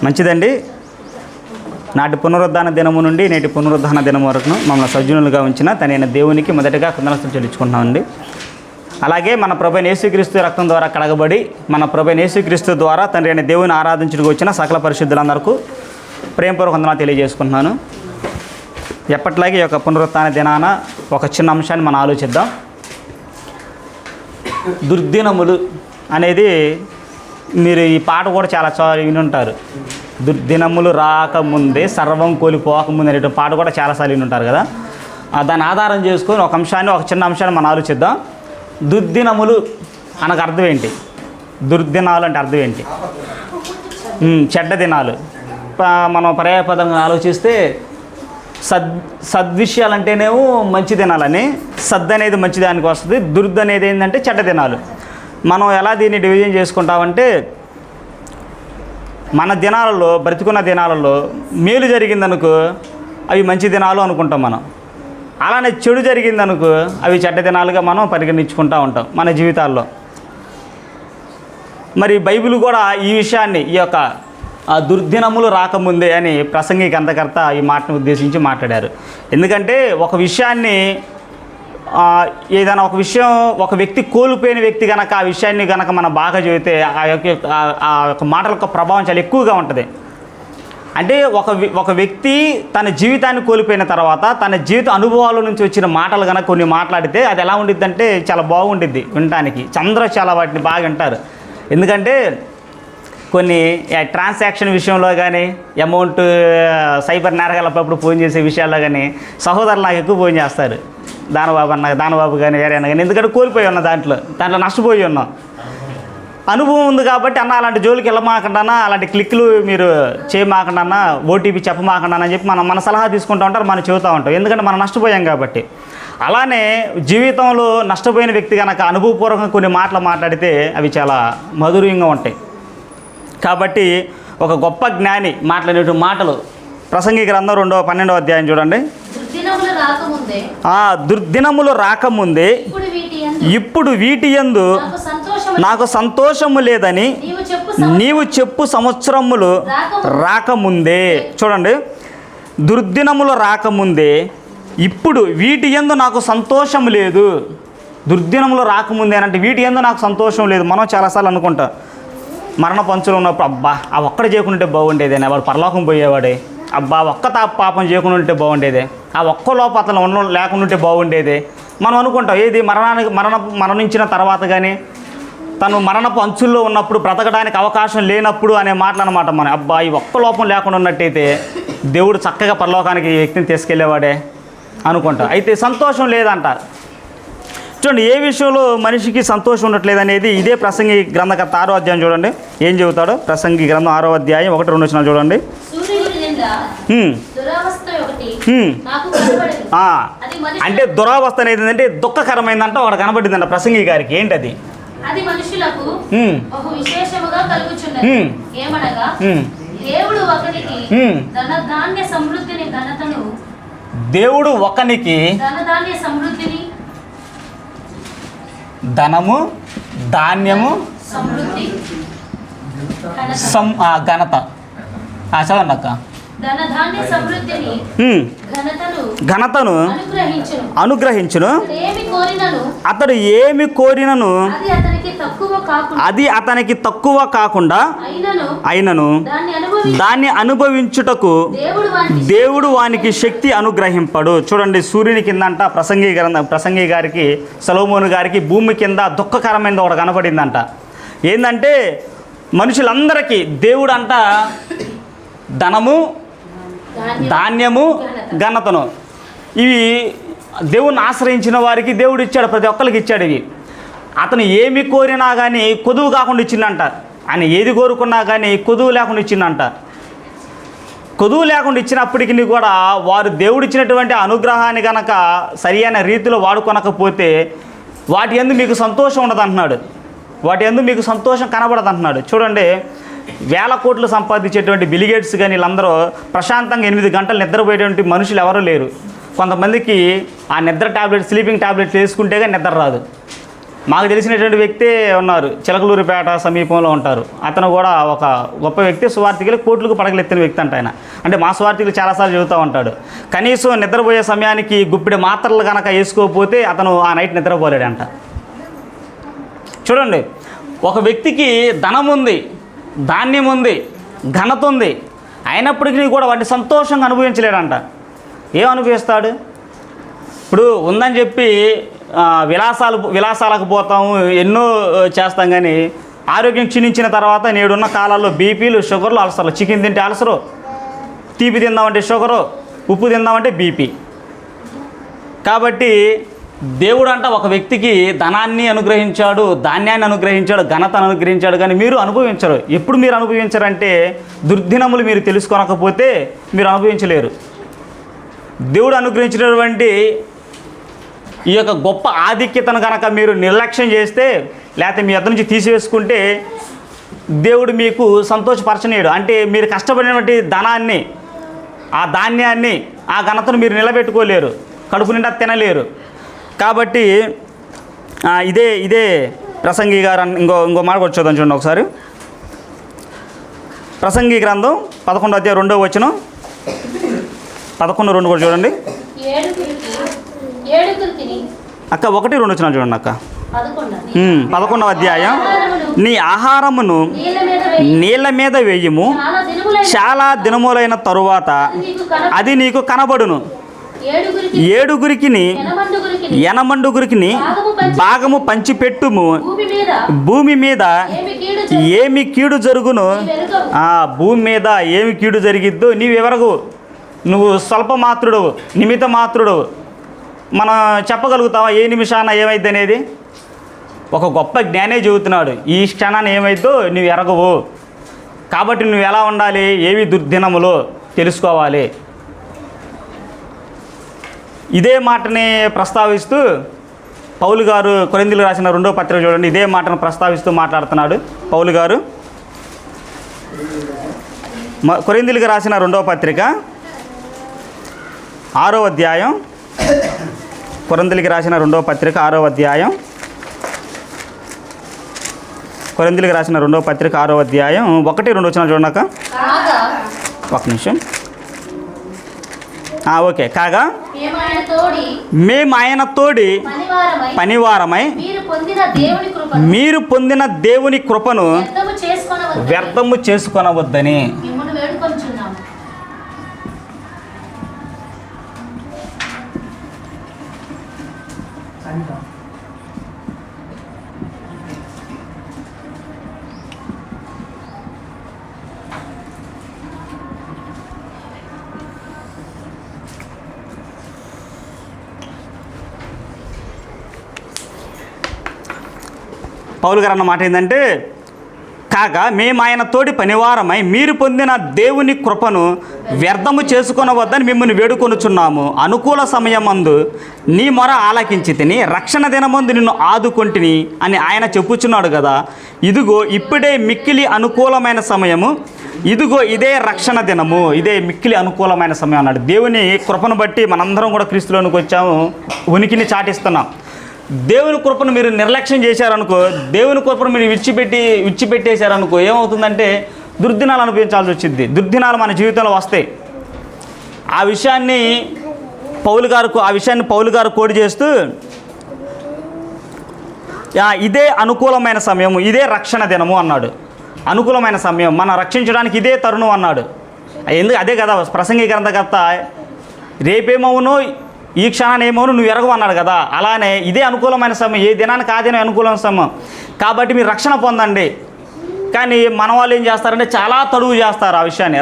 మంచిదండి. నాటి పునరుద్ధాన దినము నుండి నేటి పునరుద్ధాన దినం వరకు మమ్మల్ని సజ్జనులుగా ఉంచిన తనైన దేవునికి మొదటగా కృతజ్ఞతలు చెల్లించుకుంటున్నామండి. అలాగే మన ప్రభువైన యేసుక్రీస్తు రక్తం ద్వారా కడగబడి మన ప్రభువైన యేసుక్రీస్తు ద్వారా తండ్రి అయిన దేవుని ఆరాధించుటకు వచ్చిన సకల పరిశుద్ధులందరికీ ప్రేమపూర్వక వందనాలు తెలియజేసుకుంటున్నాను. ఎప్పట్లాగే ఈ యొక్క పునరుత్థాన దినాన ఒక చిన్న అంశాన్ని మనం ఆలోచిద్దాం. దుర్దినములు అనేది మీరు ఈ పాట కూడా చాలా వినుంటారు. దుర్దినములు రాకముందే సర్వం కోల్పోకముందే అనే పాట కూడా చాలాసార్లు వినుంటారు కదా. దాన్ని ఆధారం చేసుకొని ఒక చిన్న అంశాన్ని మనం ఆలోచిద్దాం. దుర్దినములు అనకు అర్థం ఏంటి? దుర్దినాలు అంటే అర్థం ఏంటి? చెడ్డ దినాలు. మనం పర్యాయపదంగా ఆలోచిస్తే సద్విషయాలు అంటేనేమో మంచి దినాలని, సద్ అనేది మంచి దానికి వస్తుంది, దుర్ద్ అనేది ఏంటంటే చెడ్డ దినాలు. మనం ఎలా దీన్ని డివిజన్ చేసుకుంటామంటే, మన దినాలలో బ్రతికున్న దినాలలో మేలు జరిగిందనుకో అవి మంచి దినాలు అనుకుంటాం మనం. అలానే చెడు జరిగిందనుకో అవి చెడ్డ దినాలుగా మనం పరిగణించుకుంటూ ఉంటాం మన జీవితాల్లో. మరి బైబిల్ కూడా ఈ విషయాన్ని, ఈ యొక్క దుర్దినములు రాకముందే అని ప్రసంగి గ్రంథకర్త ఈ మాటను ఉద్దేశించి మాట్లాడారు. ఎందుకంటే ఒక విషయాన్ని, ఏదైనా ఒక విషయం ఒక వ్యక్తి కోల్పోయిన వ్యక్తి కనుక ఆ విషయాన్ని కనుక మనం బాగా చెబితే ఆ యొక్క మాటల యొక్క ప్రభావం చాలా ఎక్కువగా ఉంటుంది. అంటే ఒక వ్యక్తి తన జీవితాన్ని కోల్పోయిన తర్వాత తన జీవిత అనుభవాల నుంచి వచ్చిన మాటలు కనుక కొన్ని మాట్లాడితే అది ఎలా ఉండిద్ది అంటే చాలా బాగుండిద్ది వినటానికి. అందరూ చాలా వాటిని బాగా వింటారు. ఎందుకంటే కొన్ని ట్రాన్సాక్షన్ విషయంలో కానీ, అమౌంట్ సైబర్ నేరగాలప్పుడు ఫోన్ చేసే విషయాల్లో కానీ సహోదరులు నాకు ఎక్కువ ఫోన్ చేస్తారు. దానబాబు కానీ వేరేనా కానీ, ఎందుకంటే కోల్పోయి ఉన్నాం, దాంట్లో నష్టపోయి ఉన్నాం. అనుభవం ఉంది కాబట్టి అన్న అలాంటి జోలికి వెళ్ళమాకుండా, అలాంటి క్లిక్లు మీరు చేయమాకుండా, ఓటీపీ చెప్పమాకుండా అని చెప్పి మన సలహా తీసుకుంటూ ఉంటారు, మనం చెబుతూ ఉంటాం. ఎందుకంటే మనం నష్టపోయాం కాబట్టి. అలానే జీవితంలో నష్టపోయిన వ్యక్తి కనుక అనుభవపూర్వకంగా కొన్ని మాటలు మాట్లాడితే అవి చాలా మధురంగా ఉంటాయి. కాబట్టి ఒక గొప్ప జ్ఞాని మాట్లాడే మాటలు ప్రసంగి గ్రంథం 12వ అధ్యాయం చూడండి. దుర్దినములు రాకముందే ఇప్పుడు వీటి యందు నాకు సంతోషము లేదని నీవు చెప్పు సంవత్సరములు రాకముందే. చూడండి, దుర్దినములు రాకముందే ఇప్పుడు వీటి యందు నాకు సంతోషం లేదు. దుర్దినములు రాకముందే అంటే వీటి యందు నాకు సంతోషం లేదు. మనం చాలాసార్లు అనుకుంటాం, మరణ పంచులు ఉన్నప్పుడు అబ్బా ఆ ఒక్కడు చేయకుంటే బాగుండేదే, వాడు పరలోకం పోయేవాడే, అబ్బా ఒక్క పాపం చేయకుండా ఉంటే బాగుండేదే, ఆ ఒక్క లోపతలు లేకుండా ఉంటే బాగుండేదే మనం అనుకుంటాం. ఏది మరణించిన తర్వాత కానీ తను మరణపు అంచుల్లో ఉన్నప్పుడు, బ్రతకడానికి అవకాశం లేనప్పుడు అనే మాటలు అనమాట. మనం అబ్బా ఈ ఒక్క లోపం లేకుండా ఉన్నట్టయితే దేవుడు చక్కగా పరలోకానికి ఈ వ్యక్తిని తీసుకెళ్లేవాడే అనుకుంటాం. అయితే సంతోషం లేదంట. చూడండి, ఏ విషయంలో మనిషికి సంతోషం ఉండట్లేదు అనేది ఇదే ప్రసంగి గ్రంథకర్త 6వ అధ్యాయం చూడండి ఏం చెబుతాడో. ప్రసంగి గ్రంథం 6వ అధ్యాయం 1-2 వచనాలు చూడండి. అంటే దురావస్థ అనేది ఏంటంటే దుఃఖకరమైందంట ఒకటి కనబడిందంట ప్రసంగి గారికి. ఏంటి అది? దేవుడు ఒకనికి ధనము, ధాన్యము, ఘనత. చదవండి అక్క. ఘనతను అనుగ్రహించును. అతడు ఏమి కోరినను అది అతనికి తక్కువ కాకుండా అయినను దాన్ని అనుభవించుటకు దేవుడు వానికి శక్తి అనుగ్రహింపడు. చూడండి, సూర్యుని కిందంట ప్రసంగి గారికి, సొలొమోను గారికి భూమి కింద దుఃఖకరమైనది ఒకటి కనపడిందంట. ఏంటంటే మనుషులందరికీ దేవుడు అంట ధనము, ధాన్యము, ఘనతను ఇవి దేవుణ్ణి ఆశ్రయించిన వారికి దేవుడు ఇచ్చాడు. ప్రతి ఒక్కరికి ఇచ్చాడు. ఇవి అతను ఏమి కోరినా కానీ కొదువు కాకుండా ఇచ్చిందంట. ఆయన ఏది కోరుకున్నా కానీ కొదువు లేకుండా ఇచ్చిందంట. కొదువు లేకుండా ఇచ్చినప్పటికీ కూడా వారు దేవుడు ఇచ్చినటువంటి అనుగ్రహాన్ని కనుక సరి అయిన రీతిలో వాడుకొనకపోతే వాటి యందు మీకు సంతోషం ఉండదు అంటున్నాడు. వాటి యందు మీకు సంతోషం కనబడదు అంటున్నాడు. చూడండి, వేల కోట్లు సంపాదించేటువంటి బిలిగేట్స్ కానీ వీళ్ళందరూ ప్రశాంతంగా 8 గంటలు నిద్రపోయేటువంటి మనుషులు ఎవరూ లేరు. కొంతమందికి ఆ నిద్ర టాబ్లెట్, స్లీపింగ్ టాబ్లెట్స్ వేసుకుంటే కానీ నిద్ర రాదు. మాకు తెలిసినటువంటి వ్యక్తి ఉన్నారు, చిలకలూరిపేట సమీపంలో ఉంటారు. అతను కూడా ఒక గొప్ప వ్యక్తి, సువార్థికులు కోట్లకు పడగలెత్తిన వ్యక్తి అంట ఆయన. అంటే మా సువార్థికులు చాలాసార్లు చెబుతూ ఉంటాడు, కనీసం నిద్రపోయే సమయానికి గుప్పిడి మాత్రలు కనుక వేసుకోకపోతే అతను ఆ నైట్ నిద్రపోలేడంట. చూడండి, ఒక వ్యక్తికి ధనం ఉంది, ధాన్యం ఉంది, ఘనత ఉంది, అయినప్పటికీ కూడా వాటిని సంతోషంగా అనుభవించలేడంట. ఏం అనుభవిస్తాడు? ఇప్పుడు ఉందని చెప్పి విలాసాలకు పోతాము, ఎన్నో చేస్తాం, కానీ ఆరోగ్యం క్షీణించిన తర్వాత నేడున్న కాలాల్లో బీపీలు, షుగర్లు, అల్సర్లు. చికెన్ తింటే అల్సరు, తీపి తిందామంటే షుగరు, ఉప్పు తిందామంటే బీపీ. కాబట్టి దేవుడు అంట ఒక వ్యక్తికి ధనాన్ని అనుగ్రహించాడు, ధాన్యాన్ని అనుగ్రహించాడు, ఘనతను అనుగ్రహించాడు, కానీ మీరు అనుభవించరు. ఎప్పుడు మీరు అనుభవించరంటే దుర్దినములు మీరు తెలుసుకోనకపోతే మీరు అనుభవించలేరు. దేవుడు అనుగ్రహించినటువంటి ఈ యొక్క గొప్ప ఆధిక్యతను కనుక మీరు నిర్లక్ష్యం చేస్తే, లేకపోతే మీ అద్దరి నుంచి తీసివేసుకుంటే దేవుడు మీకు సంతోషపరచనీయడు. అంటే మీరు కష్టపడినటువంటి ధనాన్ని, ఆ ధాన్యాన్ని, ఆ ఘనతను మీరు నిలబెట్టుకోలేరు, కడుపు నిండా తినలేరు. కాబట్టి ఇదే ప్రసంగి గారు ఇంకో మాట కూడా చూద్దాం. చూడండి ఒకసారి, ప్రసంగి గ్రంథం 11వ అధ్యాయం 2వ వచనం, 11:2 కూడా చూడండి అక్క. 1-2 వచ్చిన చూడండి అక్క. 11వ అధ్యాయం, నీ ఆహారమును నీళ్ళ మీద వేయము, చాలా దినములైన తరువాత అది నీకు కనబడును. 7 ఎనమండుగురికి భాగము పంచిపెట్టుము, భూమి మీద ఏమి కీడు జరుగును, భూమి మీద ఏమి కీడు జరిగిద్దో నీవెవరగు. నువ్వు స్వల్ప మాత్రుడు, నిమిత మాత్రుడు. మనం చెప్పగలుగుతావా ఏ నిమిషాన ఏమైద్ది అనేది? ఒక గొప్ప జ్ఞానే చెబుతున్నాడు, ఈ క్షణాన్ని ఏమైద్దో నువ్వు ఎరగవు. కాబట్టి నువ్వు ఎలా ఉండాలి, ఏవి దుర్దినములో తెలుసుకోవాలి. ఇదే మాటని ప్రస్తావిస్తూ పౌలు గారు కొరింథీయులకు రాసిన 2వ పత్రిక చూడండి, ఇదే మాటను ప్రస్తావిస్తూ మాట్లాడుతున్నాడు పౌలు గారు. కొరింథీయులకు రాసిన 2వ పత్రిక 6వ అధ్యాయం, కొరింథీయులకు రాసిన 2వ పత్రిక 6వ అధ్యాయం, కొరింథీయులకు రాసిన 2వ పత్రిక 6వ అధ్యాయం 1-2 వచ్చిన చూడక. ఒక నిమిషం. ఓకే. కాగా మేము ఆయన తోడి పనివారమై మీరు పొందిన దేవుని కృపను వ్యర్థము చేసుకొనవద్దని. పౌలు గారు అన్న మాట ఏంటంటే, కాగా మేము ఆయన తోడి పనివారమై మీరు పొందిన దేవుని కృపను వ్యర్థము చేసుకొనవద్దని మిమ్మల్ని వేడుకొనుచున్నాము. అనుకూల సమయమందు నీ మొర ఆలకించి తిని రక్షణ దినమందు నిన్ను ఆదుకొంటిని అని ఆయన చెప్పుచున్నాడు కదా. ఇదిగో ఇప్పుడే మిక్కిలి అనుకూలమైన సమయము, ఇదిగో ఇదే రక్షణ దినము, ఇదే మిక్కిలి అనుకూలమైన సమయం అన్నాడు. దేవుని కృపను బట్టి మనందరం కూడా క్రీస్తులోనికి వచ్చాము, ఉనికిని చాటిస్తున్నాం. దేవుని కృపను మీరు నిర్లక్ష్యం చేశారనుకో, దేవుని కృపను మీరు విడిచిపెట్టేశారనుకో, ఏమవుతుందంటే దుర్దినాలు అనుభవించాల్సి వచ్చింది. దుర్దినాలు మన జీవితంలో వస్తాయి. ఆ విషయాన్ని పౌలు గారు కోడి చేస్తూ, ఇదే అనుకూలమైన సమయము, ఇదే రక్షణ దినము అన్నాడు. అనుకూలమైన సమయం, మనం రక్షించడానికి ఇదే తరుణం అన్నాడు. అదే కదా ప్రసంగి గ్రంథకర్త, రేపేమవునో ఈ క్షణాన్ని ఏమవును నువ్వు ఎరగవు అన్నాడు కదా. అలానే ఇదే అనుకూలమైన సమయం, ఏ దినానికి ఆ దినం అనుకూలమైన సమయం. కాబట్టి మీరు రక్షణ పొందండి. కానీ మన వాళ్ళు ఏం చేస్తారంటే చాలా తడువు చేస్తారు. ఆ విషయాన్ని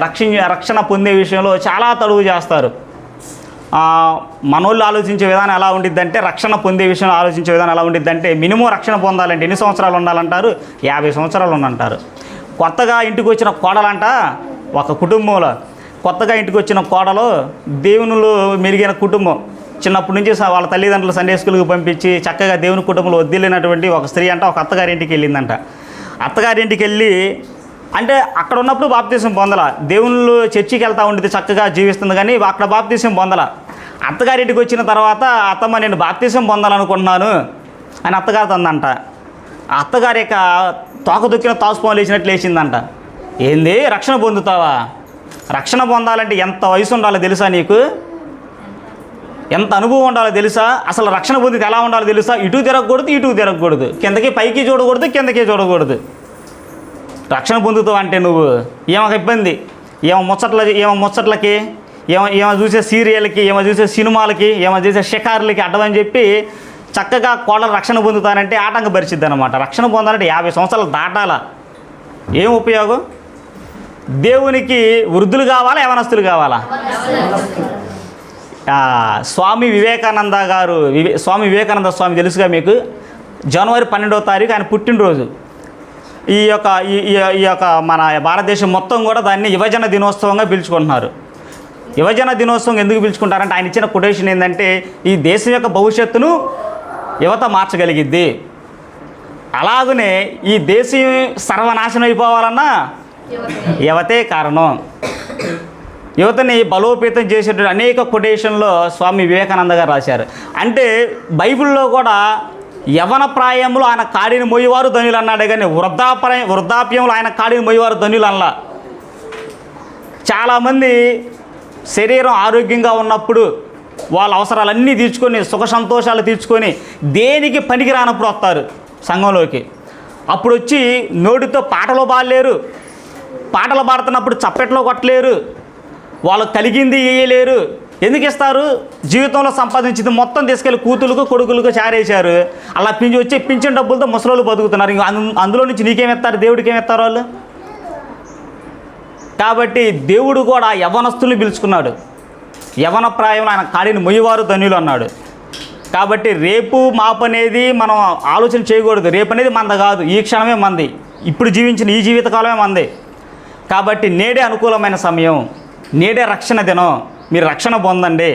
రక్షణ పొందే విషయంలో చాలా తడువు చేస్తారు. మనోళ్ళు ఆలోచించే విధానం ఎలా ఉండిద్దంటే, రక్షణ పొందే విషయంలో ఆలోచించే విధానం ఎలా ఉండిద్దంటే, మినిమం రక్షణ పొందాలంటే ఎన్ని సంవత్సరాలు ఉండాలంటారు? 50 సంవత్సరాలు ఉండంటారు. కొత్తగా ఇంటికి వచ్చిన కోడలంట, ఒక కుటుంబంలో కొత్తగా ఇంటికి వచ్చిన కోడలు దేవునిలో మెరిగిన కుటుంబం, చిన్నప్పటి నుంచి వాళ్ళ తల్లిదండ్రులు సండే స్కూల్కి పంపించి చక్కగా దేవుని కుటుంబంలో వదిలినటువంటి ఒక స్త్రీ అంట ఒక అత్తగారింటికి వెళ్ళిందంట. అత్తగారింటికి వెళ్ళి అంటే అక్కడ ఉన్నప్పుడు బాప్తీసం పొందల, దేవుళ్ళు చర్చికి వెళ్తూ ఉండేది, చక్కగా జీవిస్తుంది, కానీ అక్కడ బాప్తీసం పొందల. అత్తగారింటికి వచ్చిన తర్వాత, అత్తమ్మ నేను బాప్తీసం పొందాలనుకుంటున్నాను, అని అత్తగారితో అందంట. ఆ అత్తగారి యొక్క తోక దొక్కిన తాసుపాము లేచినట్టు లేచిందంట. ఏంది రక్షణ పొందుతావా? రక్షణ పొందాలంటే ఎంత వయసు ఉండాలో తెలుసా నీకు? ఎంత అనుభవం ఉండాలో తెలుసా? అసలు రక్షణ పొందితే ఎలా ఉండాలో తెలుసా? ఇటు తిరగకూడదు, ఇటు తిరగకూడదు, కిందకి పైకి చూడకూడదు, కిందకి చూడకూడదు. రక్షణ పొందుతావు అంటే నువ్వు ఏమొక ఇబ్బంది, ఏమో ముచ్చట్లకి, ఏమో చూసే సీరియల్కి, ఏమో చూసే సినిమాలకి, ఏమో చూసే షికారులకి అడ్డమని చెప్పి చక్కగా కోళ్ళ రక్షణ పొందుతానంటే ఆటంకపరిచిద్ది అనమాట. రక్షణ పొందాలంటే 50 సంవత్సరాలు దాటాలా? ఏం ఉపయోగం? దేవునికి వృద్ధులు కావాలా, యవనస్తులు కావాలా? స్వామి వివేకానంద గారు, స్వామి వివేకానంద స్వామి తెలుసుగా మీకు. జనవరి 12వ తారీఖు ఆయన పుట్టినరోజు. ఈ యొక్క మన భారతదేశం మొత్తం కూడా దాన్ని యువజన దినోత్సవంగా పిలుచుకుంటున్నారు. యువజన దినోత్సవం ఎందుకు పిలుచుకుంటారంటే ఆయన ఇచ్చిన కొటేషన్ ఏంటంటే, ఈ దేశం యొక్క భవిష్యత్తును యువత మార్చగలిగిద్ది. అలాగనే ఈ దేశం సర్వనాశనం అయిపోవాలన్నా యువతే కారణం. యువతని బలోపేతం చేసేటువంటి అనేక కొటేషన్లో స్వామి వివేకానంద గారు రాశారు. అంటే బైబిల్లో కూడా యవన ప్రాయంలో ఆయన కాడిని మోయేవారు ధనులు అన్నాడే కానీ వృద్ధాప్యంలో ఆయన కాడిని మోయేవారు ధనులు అనలా. చాలామంది శరీరం ఆరోగ్యంగా ఉన్నప్పుడు వాళ్ళ అవసరాలన్నీ తీర్చుకొని, సుఖ సంతోషాలు తీర్చుకొని, దేనికి పనికి రానప్పుడు వస్తారు సంఘంలోకి. అప్పుడు వచ్చి నోటితో పాటలు పాడలేరు, పాటలు పాడుతున్నప్పుడు చప్పట్లో కొట్టలేరు, వాళ్ళకు కలిగింది వేయలేరు. ఎందుకు ఇస్తారు? జీవితంలో సంపాదించింది మొత్తం తీసుకెళ్ళి కూతురుకు కొడుకులకు చారేశారు. అలా పింఛన్ డబ్బులతో ముసలోళ్ళు బతుకుతున్నారు. ఇంకా అందులో నుంచి నీకేమిస్తారు? దేవుడికి ఏమిస్తారు వాళ్ళు? కాబట్టి దేవుడు కూడా యవ్వనస్తుల్ని పిలుచుకున్నాడు. యవ్వన ప్రాయంలో ఆయన కాడిని మొయ్యవారు ధన్యులు అన్నాడు. కాబట్టి రేపు మాపు అనేది మనం ఆలోచన చేయకూడదు. రేపు అనేది మంద కాదు, ఈ క్షణమే మంది, ఇప్పుడు జీవించిన ఈ జీవితకాలమే మంది. కాబట్టి నేడే అనుకూలమైన సమయం, నేడే రక్షణ దినం. మీరు రక్షణ పొందండి,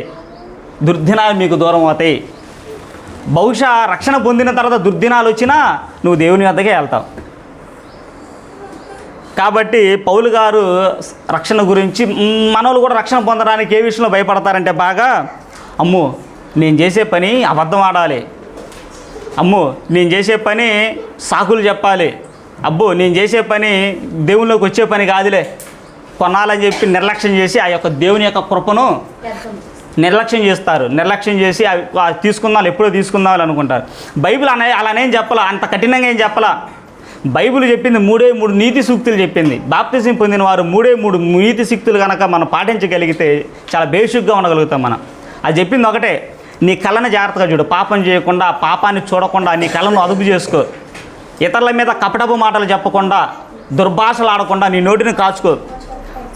దుర్దినాలు మీకు దూరం అవుతాయి. బహుశా రక్షణ పొందిన తర్వాత దుర్దినాలు వచ్చినా నువ్వు దేవుని వద్దకే వెళ్తావు. కాబట్టి పౌలు గారు రక్షణ గురించి, మనోళ్ళు కూడా రక్షణ పొందడానికి ఏ విషయంలో భయపడతారంటే బాగా, అమ్మో నేను చేసే పని అబద్ధం ఆడాలి, అమ్మో నేను చేసే పని సాకులు చెప్పాలి, అబ్బో నేను చేసే పని దేవునిలోకి వచ్చే పని కాదులే కొనాలని చెప్పి నిర్లక్ష్యం చేసి ఆ యొక్క దేవుని యొక్క కృపను నిర్లక్ష్యం చేస్తారు. నిర్లక్ష్యం చేసి తీసుకుందాం, ఎప్పుడో తీసుకుందాం అనుకుంటారు. బైబిల్ అలానేం చెప్పాలా, అంత కఠినంగా ఏం చెప్పాలా. బైబిల్ చెప్పింది 3 నీతి సూక్తులు చెప్పింది. బాప్తిజం పొందిన వారు 3 నీతి సూక్తులు కనుక మనం పాటించగలిగితే చాలా బేసిక్గా ఉండగలుగుతాం మనం. అది చెప్పింది ఒకటే, నీ కళ్ళను జాగ్రత్తగా చూడు, పాపం చేయకుండా, పాపాన్ని చూడకుండా నీ కళ్ళను అదుపు చేసుకో, ఇతరుల మీద కపటపు మాటలు చెప్పకుండా, దుర్భాషలు ఆడకుండా నీ నోటిని కాచుకో,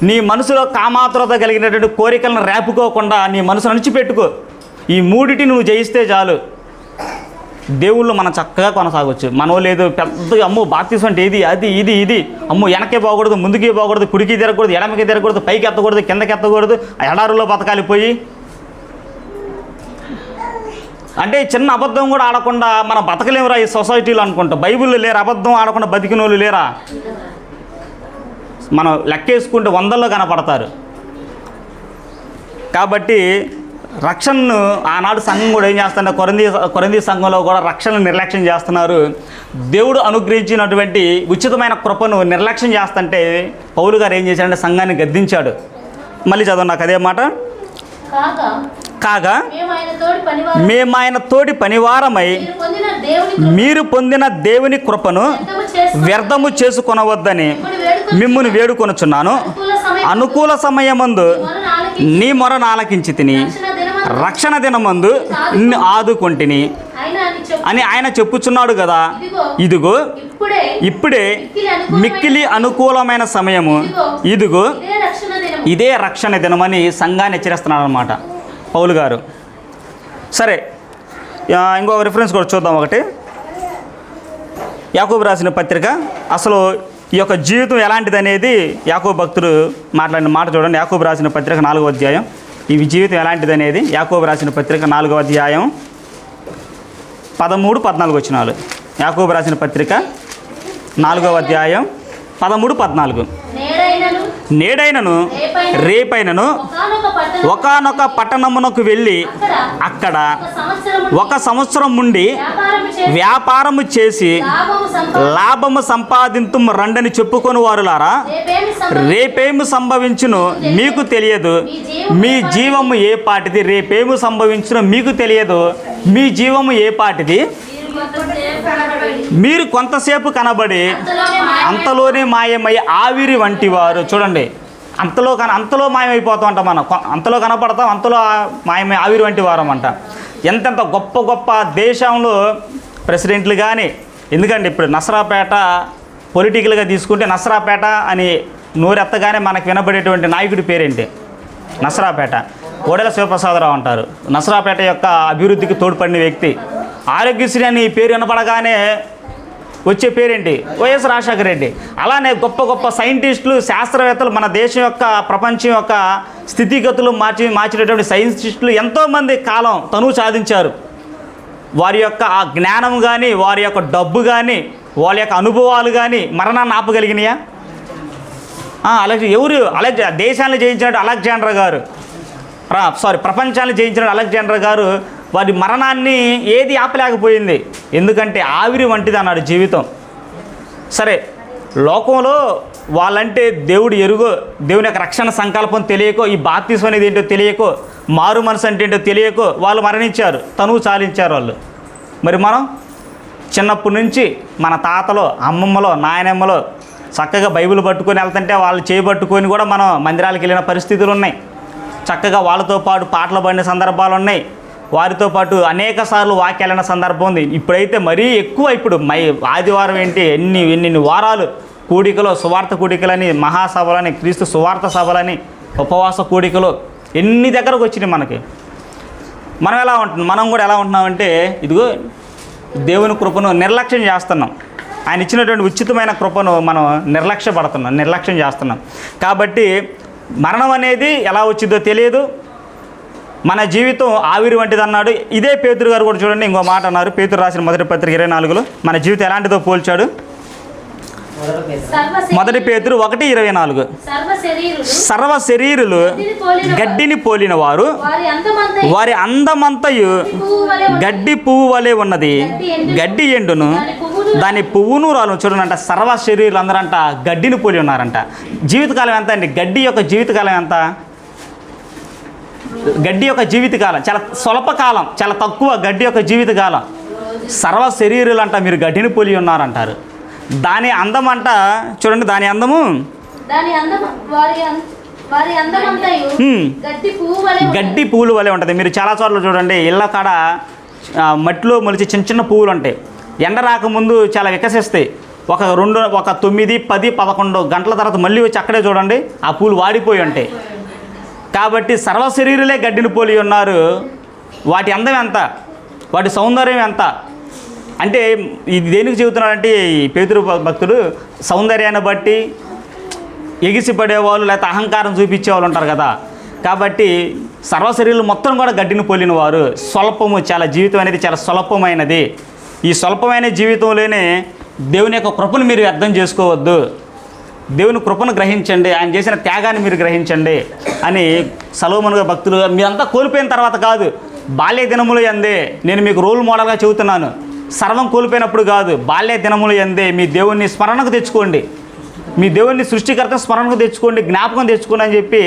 నీ మనసులో కామాతురత కలిగినటువంటి కోరికలను రేపుకోకుండా నీ మనసును అణిచిపెట్టుకో. ఈ 3 నువ్వు జయిస్తే చాలు, దేవుళ్ళు మనం చక్కగా కొనసాగవచ్చు. మనో లేదు పెద్దగా అమ్మో బాప్తిజం అంటే ఇది అమ్మో వెనకే పోకూడదు, ముందుకే పోకూడదు, కుడికి తిరగకూడదు, ఎడమకి తిరగకూడదు, పైకి ఎత్తకూడదు, కిందకి ఎత్తకూడదు, ఎడారుల్లో బతకాలిపోయి అంటే చిన్న అబద్ధం కూడా ఆడకుండా మనం బతకలేమురా ఈ సొసైటీలో అనుకుంటాం. బైబిల్లో లేరా అబద్ధం ఆడకుండా బతికిన వాళ్ళు లేరా? మనం లెక్కేసుకుంటే 100లో కనపడతారు. కాబట్టి రక్షణను ఆనాడు సంఘం కూడా ఏం చేస్తుంటే కొరింథీ సంఘంలో కూడా రక్షణను నిర్లక్ష్యం చేస్తున్నారు. దేవుడు అనుగ్రహించినటువంటి ఉచితమైన కృపను నిర్లక్ష్యం చేస్తుంటే పౌలు గారు ఏం చేశాడంటే సంఘాన్ని గద్దించాడు. మళ్ళీ చదవండి నాకు అదే మాట. కాగా మేము ఆయన తోటి పనివారమై మీరు పొందిన దేవుని కృపను వ్యర్థము చేసుకొనవద్దని మిమ్మును వేడుకొనుచున్నాను. అనుకూల సమయమందు నీ మొరను ఆలకించితిని, రక్షణ దినమందు నిన్ను ఆదుకొంటిని అని ఆయన చెప్పుచున్నాడు కదా. ఇదిగో ఇప్పుడే మిక్కిలి అనుకూలమైన సమయము, ఇదిగో ఇదే రక్షణ దినమని సంఘాన్ని హెచ్చరిస్తున్నాడు అన్నమాట పౌలు గారు. సరే, ఇంకొక రిఫరెన్స్ కూడా చూద్దాం. ఒకటి యాకోబు రాసిన పత్రిక, అసలు ఈ యొక్క జీవితం ఎలాంటిది అనేది యాకోబు భక్తుడు మాట్లాడిన మాట చూడండి. యాకోబు రాసిన పత్రిక 4వ అధ్యాయం, ఈ జీవితం ఎలాంటిది అనేది యాకోబు రాసిన పత్రిక 4వ అధ్యాయం 13-14 వచనాలు. యాకోబు రాసిన పత్రిక 4వ అధ్యాయం 13-14. నేడైనను రేపైనను ఒకానొక పట్టణమునకు వెళ్ళి అక్కడ 1 సంవత్సరం ఉండి వ్యాపారము చేసి లాభము సంపాదింతుము రండని చెప్పుకొని వారులారా, రేపేమి సంభవించును మీకు తెలియదు, మీ జీవము ఏ పాటిది. రేపేమి సంభవించునో మీకు తెలియదు, మీ జీవము ఏ పాటిది. మీరు కొంతసేపు కనబడి అంతలోనే మాయమై ఆవిరి వంటి వారు. చూడండి, అంతలో మాయమైపోతాం అంట మనం. అంతలో కనపడతాం, అంతలో మాయమై ఆవిరి వంటి వారం అంట. ఎంతెంత గొప్ప గొప్ప దేశంలో ప్రెసిడెంట్లు కానీ, ఎందుకంటే ఇప్పుడు నసరాపేట పొలిటికల్గా తీసుకుంటే నసరాపేట అని నోరెత్తగానే మనకు వినబడేటువంటి నాయకుడి పేరేంటి? నసరాపేట కోడెల శివప్రసాదరావు అంటారు. నసరాపేట యొక్క అభివృద్ధికి తోడ్పడిన వ్యక్తి. ఆరోగ్యశ్రీ అని పేరు వినపడగానే వచ్చే పేరేంటి? వైఎస్ రాజశేఖర రెడ్డి. అలానే గొప్ప గొప్ప సైంటిస్టులు, శాస్త్రవేత్తలు, మన దేశం యొక్క ప్రపంచం యొక్క స్థితిగతులు మార్చినటువంటి సైంటిస్టులు ఎంతోమంది కాలం తనువు సాధించారు. వారి యొక్క ఆ జ్ఞానం కానీ, వారి యొక్క డబ్బు కానీ, వాళ్ళ యొక్క అనుభవాలు కానీ మరణాన్ని ఆపగలిగినాయా? దేశాన్ని జయించినట్టు అలెగ్జాండర్ గారు, ప్రపంచాన్ని జయించినట్టు అలెగ్జాండర్ గారు వారి మరణాన్ని ఏది ఆపలేకపోయింది. ఎందుకంటే ఆవిరి వంటిది అన్నాడు జీవితం. సరే, లోకంలో వాళ్ళంటే దేవుడు ఎరుగో, దేవుని యొక్క రక్షణ సంకల్పం తెలియకో, ఈ బాప్తిసం అనేది ఏంటో తెలియకో, మారు మనసు అంటే ఏంటో తెలియకో వాళ్ళు మరణించారు, తనువు చాలించారు వాళ్ళు. మరి మనం చిన్నప్పటి నుంచి మన తాతలో, అమ్మమ్మలో, నాయనమ్మలో చక్కగా బైబిల్ పట్టుకొని వెళ్తుంటే వాళ్ళు చేయబట్టుకొని కూడా మనం మందిరాలకు వెళ్ళిన పరిస్థితులు ఉన్నాయి. చక్కగా వాళ్ళతో పాటు పాటలు పాడిన సందర్భాలు ఉన్నాయి. వారితో పాటు అనేక సార్లు వాక్యాలైన సందర్భం ఉంది. ఇప్పుడైతే మరీ ఎక్కువ. ఇప్పుడు ఆదివారం ఏంటి, ఎన్ని వారాలు కూడికలో, సువార్త కూడికలని, మహాసభలని, క్రీస్తు సువార్త సభలని, ఉపవాస కూడికలు ఎన్ని దగ్గరకు వచ్చినాయి మనకి. మనం కూడా ఎలా ఉంటున్నామంటే, ఇదిగో దేవుని కృపను నిర్లక్ష్యం చేస్తున్నాం. ఆయన ఇచ్చినటువంటి ఉచితమైన కృపను మనం నిర్లక్ష్యం చేస్తున్నాం. కాబట్టి మరణం అనేది ఎలా వచ్చిందో తెలియదు. మన జీవితం ఆవిరి వంటిది అన్నాడు. ఇదే పేతురు గారు కూడా చూడండి, ఇంకో మాట అన్నారు. పేతురు రాసిన మొదటి పత్రిక 24లో మన జీవితం ఎలాంటిదో పోల్చాడు. మొదటి పేతురు 1:24 సర్వ శరీరులు గడ్డిని పోలిన వారు, వారి అందమంతయు గడ్డి పువ్వు వలె ఉన్నది, గడ్డి ఎండును దాని పువ్వును రాలు. చూడనంట, సర్వ శరీరులు అందరంట గడ్డిని పోలి ఉన్నారంట. జీవితకాలం ఎంత అండి? గడ్డి యొక్క జీవితకాలం ఎంత? గడ్డి యొక్క జీవితకాలం చాలా స్వల్పకాలం, చాలా తక్కువ గడ్డి యొక్క జీవితకాలం. సర్వ శరీరులు అంట మీరు గడ్డిని పోలి ఉన్నారంటారు. దాని అందం అంట, చూడండి, దాని అందము గడ్డి పువ్వులు వలె ఉంటుంది. మీరు చాలా చోట్ల చూడండి, ఇళ్ళ కాడ మట్టిలో మొలిచి చిన్న చిన్న పువ్వులు ఉంటాయి. ఎండ రాకముందు చాలా వికసిస్తాయి. ఒక 9, 10, 11 గంటల తర్వాత మళ్ళీ వచ్చి అక్కడే చూడండి ఆ పూలు వాడిపోయి ఉంటాయి. కాబట్టి సర్వ శరీరులే గడ్డిని పోలి ఉన్నారు. వాటి అందం ఎంత? వాటి సౌందర్యం ఎంత? అంటే ఇది దేనికి చెబుతున్నాడంటే, ఈ పేతురు భక్తుడు సౌందర్యాన్ని బట్టి ఎగిసిపడేవాళ్ళు, లేకపోతే అహంకారం చూపించేవాళ్ళు ఉంటారు కదా. కాబట్టి సర్వ శరీరులు మొత్తం కూడా గడ్డిని పోలిన వారు. స్వల్పము, చాలా జీవితం అనేది చాలా స్వల్పమైనది. ఈ స్వల్పమైన జీవితంలోనే దేవుని యొక్క కృపను మీరు అర్థం చేసుకోవద్దు. దేవుని కృపను గ్రహించండి, ఆయన చేసిన త్యాగాన్ని మీరు గ్రహించండి అని సొలొమోను భక్తులు. మీరంతా కోల్పోయిన తర్వాత కాదు, బాల్య దినములు యందే నేను మీకు రోల్ మోడల్గా చెబుతున్నాను. సర్వం కోల్పోయినప్పుడు కాదు, బాల్య దినములు యందే మీ దేవుణ్ణి స్మరణకు తెచ్చుకోండి, మీ దేవుణ్ణి సృష్టికర్త స్మరణకు తెచ్చుకోండి, జ్ఞాపకం తెచ్చుకోండి అని చెప్పి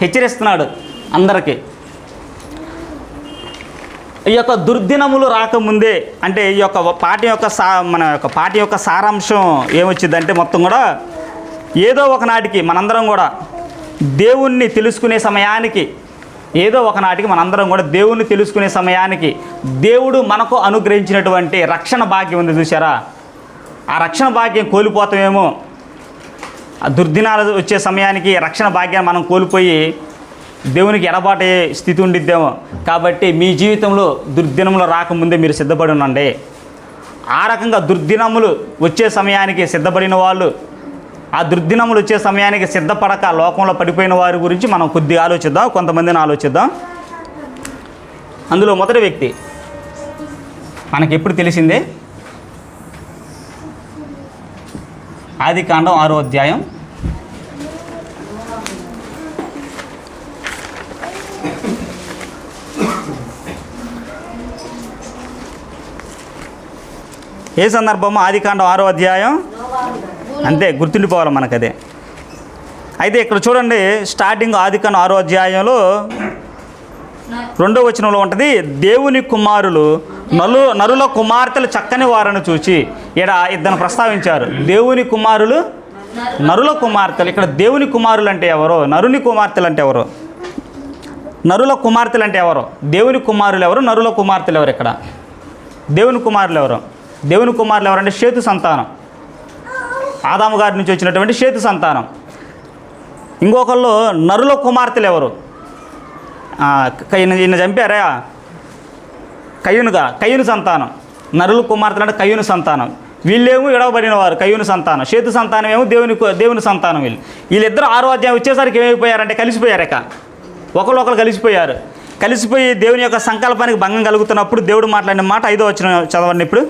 హెచ్చరిస్తున్నాడు అందరికీ. ఈ యొక్క దుర్దినములు రాకముందే, అంటే ఈ యొక్క మన యొక్క పాఠం యొక్క సారాంశం ఏమొచ్చిందంటే, మొత్తం కూడా ఏదో ఒకనాటికి మనందరం కూడా దేవుణ్ణి తెలుసుకునే సమయానికి, మనందరం కూడా దేవుణ్ణి తెలుసుకునే సమయానికి దేవుడు మనకు అనుగ్రహించినటువంటి రక్షణ భాగ్యం ఉంది చూసారా, ఆ రక్షణ భాగ్యం కోల్పోతామేమో. ఆ దుర్దినాలు వచ్చే సమయానికి రక్షణ భాగ్యాన్ని మనం కోల్పోయి దేవునికి ఎడబాటే స్థితి ఉండిద్దేమో. కాబట్టి మీ జీవితంలో దుర్దినములు రాకముందే మీరు సిద్ధపడి ఉండండి. ఆ రకంగా దుర్దినములు వచ్చే సమయానికి సిద్ధపడిన వాళ్ళు, ఆ దుర్దినములు వచ్చే సమయానికి సిద్ధపడక లోకంలో పడిపోయిన వారి గురించి మనం కొద్దిగా ఆలోచిద్దాం, కొంతమందిని ఆలోచిద్దాం. అందులో మొదటి వ్యక్తి మనకి ఎప్పుడు తెలిసిందే, ఆదికాండం 6వ అధ్యాయం ఏ సందర్భము? ఆదికాండం 6వ అధ్యాయం. అంతే, గుర్తుండిపోవాలి మనకదే. అయితే ఇక్కడ చూడండి, స్టార్టింగ్ ఆదికాండం 6వ అధ్యాయంలో 2వ వచనంలో ఉంటుంది, దేవుని కుమారులు నరుల కుమార్తెలు చక్కని వారని చూచి. ఇక్కడ ఇద్దరు ప్రస్తావించారు, దేవుని కుమారులు నరుల కుమార్తెలు. ఇక్కడ దేవుని కుమారులు అంటే ఎవరో, నరుని కుమార్తెలు అంటే ఎవరో? నరుల కుమార్తెలు అంటే ఎవరో? దేవుని కుమారులు ఎవరు, నరుల కుమార్తెలు ఎవరు? ఇక్కడ దేవుని కుమారులు ఎవరు? దేవుని కుమారులు ఎవరంటే షేతు సంతానం, ఆదాము గారి నుంచి వచ్చినటువంటి షేతు సంతానం. ఇంకొకళ్ళు నరుల కుమార్తెలు ఎవరు? ఈయన చంపారా, కయ్యూను సంతానం. నరుల కుమార్తెలు అంటే కయ్యూను సంతానం. వీళ్ళేమో విడవబడిన వారు, కయ్యూను సంతానం. షేతు సంతానం ఏమో దేవుని సంతానం. వీళ్ళిద్దరూ 6వ అధ్యాయం వచ్చేసరికి ఏమైపోయారంటే కలిసిపోయారు. ఒకరు కలిసిపోయారు. కలిసిపోయి దేవుని యొక్క సంకల్పానికి భంగం కలుగుతున్నప్పుడు దేవుడు మాట్లాడిన మాట 5వ వచనం చదవండి ఇప్పుడు.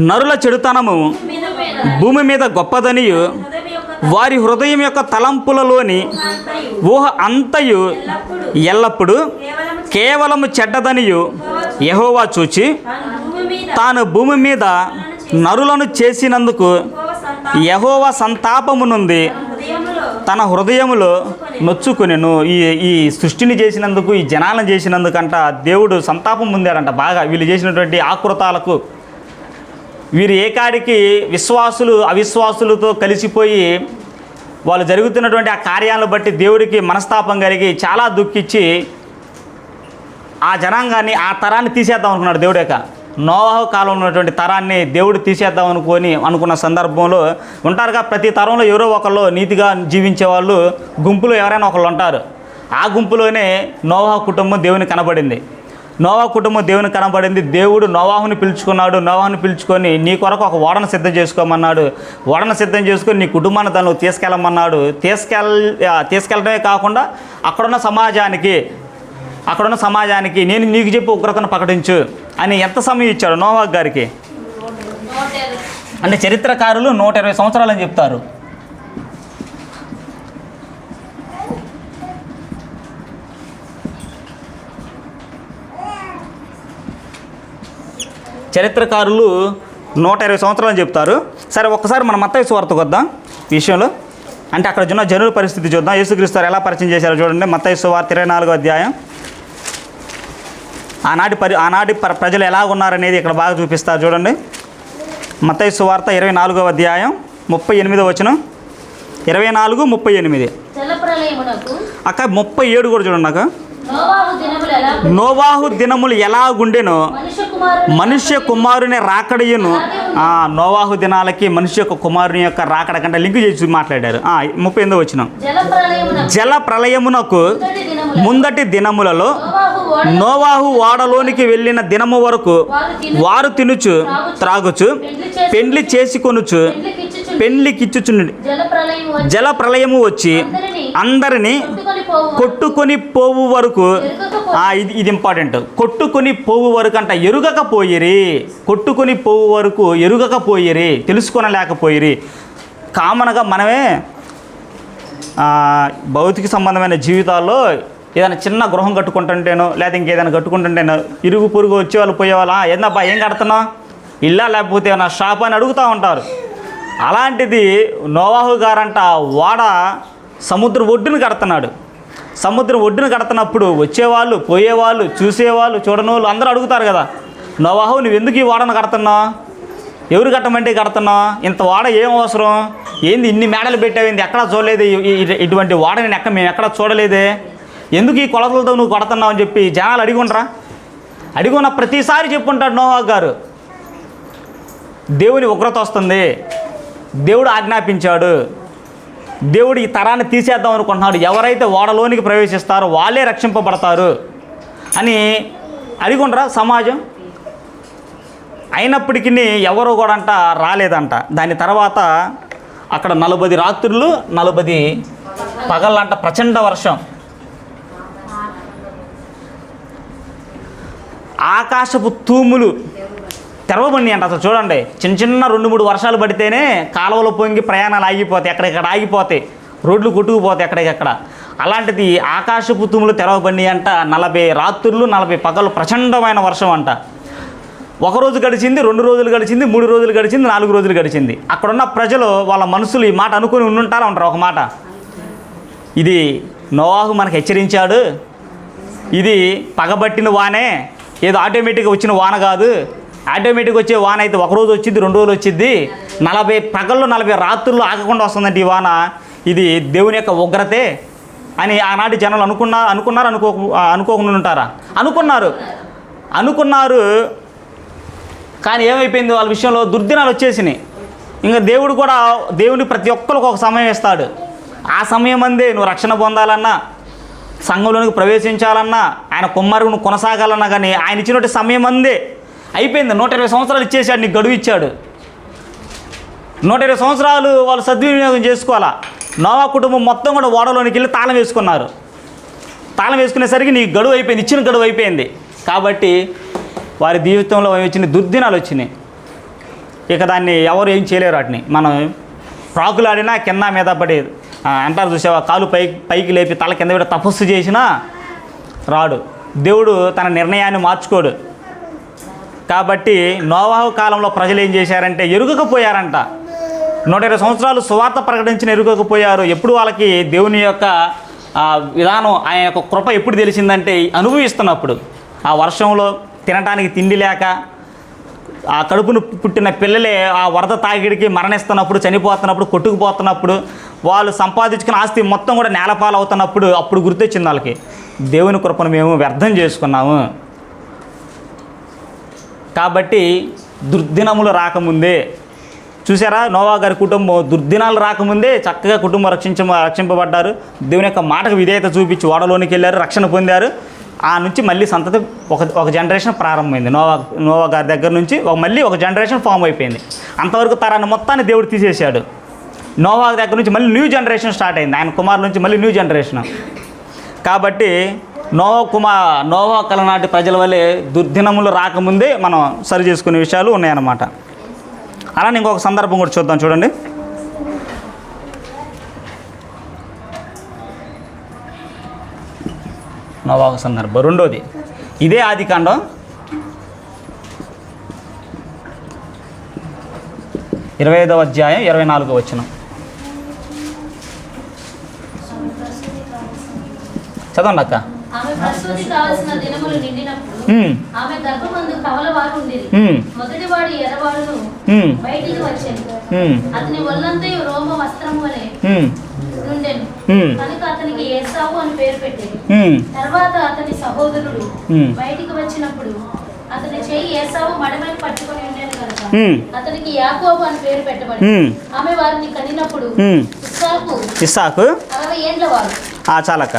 నరుల చెడుతనము భూమి మీద గొప్పదనియు వారి హృదయం యొక్క తలంపులలోని ఊహ అంతయు ఎల్లప్పుడూ కేవలము చెడ్డదనియు యెహోవా చూచి తాను భూమి మీద నరులను చేసినందుకు యెహోవా సంతాపము నుండి తన హృదయములో నొచ్చుకొనెను. ఈ సృష్టిని చేసినందుకు, ఈ జనాలను చేసినందుకంట దేవుడు సంతాపం పొందాడంట బాగా. వీళ్ళు చేసినటువంటి ఆకృతాలకు, వీరు ఏకాడికి విశ్వాసులు అవిశ్వాసులతో కలిసిపోయి వాళ్ళు జరుగుతున్నటువంటి ఆ కార్యాలను బట్టి దేవుడికి మనస్తాపం కలిగి చాలా దుఃఖించి ఆ జనాంగాన్ని, ఆ తరాన్ని తీసేద్దాం అనుకున్నాడు దేవుడు. యొక్క నోవాహు కాలంలో ఉన్నటువంటి తరాన్ని దేవుడు తీసేద్దాం అనుకున్న సందర్భంలో ఉంటారుగా, ప్రతి తరంలో ఎవరో ఒకళ్ళు నీతిగా జీవించే వాళ్ళు గుంపులో ఎవరైనా ఒకళ్ళు ఉంటారు. ఆ గుంపులోనే నోవాహు కుటుంబం దేవుని కనబడింది. నోవాహు కుటుంబం దేవుని కనబడింది. దేవుడు నోవాహుని పిలుచుకున్నాడు. నోవాహుని పిలుచుకొని నీ కొరకు ఒక ఓడను సిద్ధం చేసుకోమన్నాడు. ఓడను సిద్ధం చేసుకొని నీ కుటుంబాన్ని తను తీసుకెళ్ళమన్నాడు. తీసుకెళ్ళడమే కాకుండా అక్కడున్న సమాజానికి నేను నీకు చెప్పి ఉగ్రతను ప్రకటించు అని ఎంత సమయం ఇచ్చాడు నోవాహు గారికి? అంటే చరిత్రకారులు 120 సంవత్సరాలు అని చెప్తారు. చరిత్రకారులు 120 సంవత్సరాలు అని చెప్తారు. సరే, ఒక్కసారి మనం మత్తయి సువార్తకు వద్దాం ఈ విషయంలో. అంటే అక్కడ ఉన్న జనుల పరిస్థితి చూద్దాం. యేసుక్రీస్తు ఎలా పరిచయం చేశారో చూడండి. మత్తయి సువార్త 24వ అధ్యాయం. ఆనాటి ప్రజలు ఎలా ఉన్నారనేది ఇక్కడ బాగా చూపిస్తారు చూడండి. మత్తయి సువార్త 24వ అధ్యాయం 38వ వచనం. 24:38. అక్క 37 కూడా చూడండి. అక్క నోవాహు దినములు ఎలాగుండెనో మనుష్య కుమారుని రాకడయును. నోవాహు దినాలకి మనుష్య కుమారుని యొక్క రాకడ కంటే లింక్ చేసి మాట్లాడారు. 38వ వచనం. జల ప్రళయమునకు ముందటి దినములలో నోవాహు ఓడలోనికి వెళ్ళిన దినము వరకు వారు తినుచు త్రాగుచు పెండ్లి చేసుకొనుచు పెండ్లికిచ్చుచుండి జల ప్రళయము వచ్చి అందరినీ కొట్టుకొని పోవు వరకు. ఇది ఇంపార్టెంట్. కొట్టుకొని పోవు వరకు అంట ఎరుగకపోయిరి. కొట్టుకొని పోవు వరకు ఎరుగకపోయిరి, తెలుసుకొనలేకపోయిరి. కామన్గా మనమే భౌతిక సంబంధమైన జీవితాల్లో ఏదైనా చిన్న గృహం కట్టుకుంటుంటేనో లేదా ఇంకేదైనా కట్టుకుంటుంటేనో ఇరుగు పొరుగు వచ్చేవాళ్ళు పోయేవాళ్ళ ఏందబ్బా ఏం కడుతున్నావు, ఇల్లా లేకపోతే ఏమైనా షాప్ అని అడుగుతూ ఉంటారు. అలాంటిది నోవాహు గారంట ఓడ సముద్రం ఒడ్డున కడుతున్నాడు. సముద్రం ఒడ్డున కడుతున్నప్పుడు వచ్చేవాళ్ళు పోయేవాళ్ళు చూసేవాళ్ళు చూడని వాళ్ళు అందరూ అడుగుతారు కదా, నోవాహు నువ్వు ఎందుకు ఈ ఓడను కడుతున్నావు, ఎవరు కట్టమంటే కడుతున్నావు, ఇంత ఓడ ఏం అవసరం, ఏంది ఇన్ని మేడలు పెట్టావేంది, ఎక్కడా చూడలేదు, ఇటువంటి ఓడ మేము ఎక్కడా చూడలేదే, ఎందుకు ఈ కొలతలతో నువ్వు కడుతున్నావు అని చెప్పి జనాలు అడిగున్న ప్రతిసారి చెప్పుంటాడు నోవాహు గారు. దేవుని ఉగ్రత వస్తుంది, దేవుడు ఆజ్ఞాపించాడు, దేవుడు ఈ తరాన్ని తీసేద్దాం అనుకుంటున్నాడు, ఎవరైతే ఓడలోనికి ప్రవేశిస్తారో వాళ్ళే రక్షింపబడతారు అని అడిగుండ్రా సమాజం. అయినప్పటికీ ఎవరు కూడా అంట రాలేదంట. దాని తర్వాత అక్కడ 40 రాత్రులు 40 పగళ్ళంట ప్రచండ వర్షం, ఆకాశపు తూములు తెరవబడి అంట. అసలు చూడండి, చిన్న 2-3 వర్షాలు పడితేనే కాలువలు పొంగి ప్రయాణాలు ఆగిపోతాయి, ఎక్కడిక్కడ ఆగిపోతాయి, రోడ్లు కొట్టుకుపోతాయి ఎక్కడికెక్కడ. అలాంటిది ఆకాశపు తూములు తెరవబడి అంట. 40 రాత్రులు 40 పగలు ప్రచండమైన వర్షం అంట. ఒకరోజు గడిచింది, 2 రోజులు గడిచింది, 3 రోజులు గడిచింది, 4 రోజులు గడిచింది. అక్కడున్న ప్రజలు వాళ్ళ మనసులు ఈ మాట అనుకుని ఉండుంటారా ఉంటారు ఒక మాట, ఇది నోవాహు మనకు హెచ్చరించాడు, ఇది పగబట్టిన వానే, ఏదో ఆటోమేటిక్గా వచ్చిన వాన కాదు, ఆటోమేటిక్గా వచ్చే వాన అయితే 1 రోజు వచ్చింది, 2 రోజులు వచ్చింది, 40 పగళ్ళు 40 రాత్రులు ఆగకుండా వస్తుందంటే ఈ వాన, ఇది దేవుని యొక్క ఉగ్రతే అని ఆనాటి జనాలు అనుకున్నారు అనుకోకుండా ఉంటారా? అనుకున్నారు. కానీ ఏమైపోయింది, వాళ్ళ విషయంలో దుర్దినాలు వచ్చేసినాయి. ఇంకా దేవుడు కూడా దేవుని ప్రతి ఒక్కరికి ఒక సమయం ఇస్తాడు. ఆ సమయం అందే నువ్వు రక్షణ పొందాలన్నా, సంఘంలోనికి ప్రవేశించాలన్నా, ఆయన కుమారుడు నువ్వు కొనసాగాలన్నా కానీ ఆయన ఇచ్చినట్టు సమయం అందే అయిపోయింది. 120 సంవత్సరాలు ఇచ్చేసాడు, నీకు గడువు ఇచ్చాడు. 120 సంవత్సరాలు వాళ్ళు సద్వినియోగం చేసుకోవాలా. నోవా కుటుంబం మొత్తం కూడా ఓడలోనికి వెళ్ళి తాళం వేసుకున్నారు. తాళం వేసుకునేసరికి నీ గడువు అయిపోయింది, ఇచ్చిన గడువు అయిపోయింది. కాబట్టి వారి జీవితంలో వచ్చిన దుర్దినాలు వచ్చినాయి. ఇక దాన్ని ఎవరు ఏం చేయలేరు. వాటిని మనం ప్రాకులాడినా కింద మీద పడి అంటారు చూసావా, కాలు పైకి లేపి తల కింద పెట్టి తపస్సు చేసినా రాడు. దేవుడు తన నిర్ణయాన్ని మార్చుకోడు. కాబట్టి నోవాహు కాలంలో ప్రజలు ఏం చేశారంటే ఎరుగకపోయారంట. 120 సంవత్సరాలు సువార్త ప్రకటించిన ఎరుగకపోయారు. ఎప్పుడు వాళ్ళకి దేవుని యొక్క విధానం, ఆయన యొక్క కృప ఎప్పుడు తెలిసిందంటే అనుభవిస్తున్నప్పుడు, ఆ వర్షంలో తినడానికి తిండి లేక, ఆ కడుపును పుట్టిన పిల్లలే ఆ వరద తాగిడికి మరణిస్తున్నప్పుడు, చనిపోతున్నప్పుడు, కొట్టుకుపోతున్నప్పుడు, వాళ్ళు సంపాదించుకున్న ఆస్తి మొత్తం కూడా నేలపాలు అవుతున్నప్పుడు అప్పుడు గుర్తొచ్చింది వాళ్ళకి, దేవుని కృపను మేము వ్యర్థం చేసుకున్నాము. కాబట్టి దుర్దినములు రాకముందే చూసారా, నోవా గారి కుటుంబం దుర్దినాలు రాకముందే చక్కగా కుటుంబం రక్షింపబడ్డారు. దేవుని యొక్క మాటకు విధేయత చూపించి ఓడలోనికి వెళ్ళారు, రక్షణ పొందారు. ఆ నుంచి మళ్ళీ సంతతి ఒక జనరేషన్ ప్రారంభమైంది. నోవా గారి దగ్గర నుంచి మళ్ళీ ఒక జనరేషన్ ఫామ్ అయిపోయింది. అంతవరకు తరాన్ని మొత్తాన్ని దేవుడు తీసేశాడు. నోవా దగ్గర నుంచి మళ్ళీ న్యూ జనరేషన్ స్టార్ట్ అయింది. ఆయన కుమారు నుంచి మళ్ళీ న్యూ జనరేషన్. కాబట్టి నోవా కలనాటి ప్రజల వల్లే దుర్దినములు రాకముందే మనం సరి చేసుకునే విషయాలు ఉన్నాయన్నమాట. అలానే ఇంకొక సందర్భం కూడా చూద్దాం, చూడండి. నోవాహు సందర్భం రెండోది ఇదే ఆదికాండం 25వ అధ్యాయం 24వ వచనం చదవండి అక్క. ఆమె ప్రసూతి కావాల్సిన దినములు నిండినప్పుడు ఆమె గర్భమందు కవలవారు ఉండేది. మొదటివాడు ఎర్రవాడును బయటికి వచ్చాను. అతని ఒళ్ళంతయు రోమ వస్త్రం వలె ఉండెను కనుక అతనికి ఏసావు అని పేరు పెట్టేది. తర్వాత అతని సహోదరుడు బయటికి వచ్చినప్పుడు అతని చెయ్యి ఏసావు మడమని పట్టుకొని ఉండేది కనుక అతనికి యాకోబు అని పేరు పెట్టబడి ఆమె వారిని కనినప్పుడు ఇస్సాకు 60 ఏండ్ల వాడు. చాలక్క.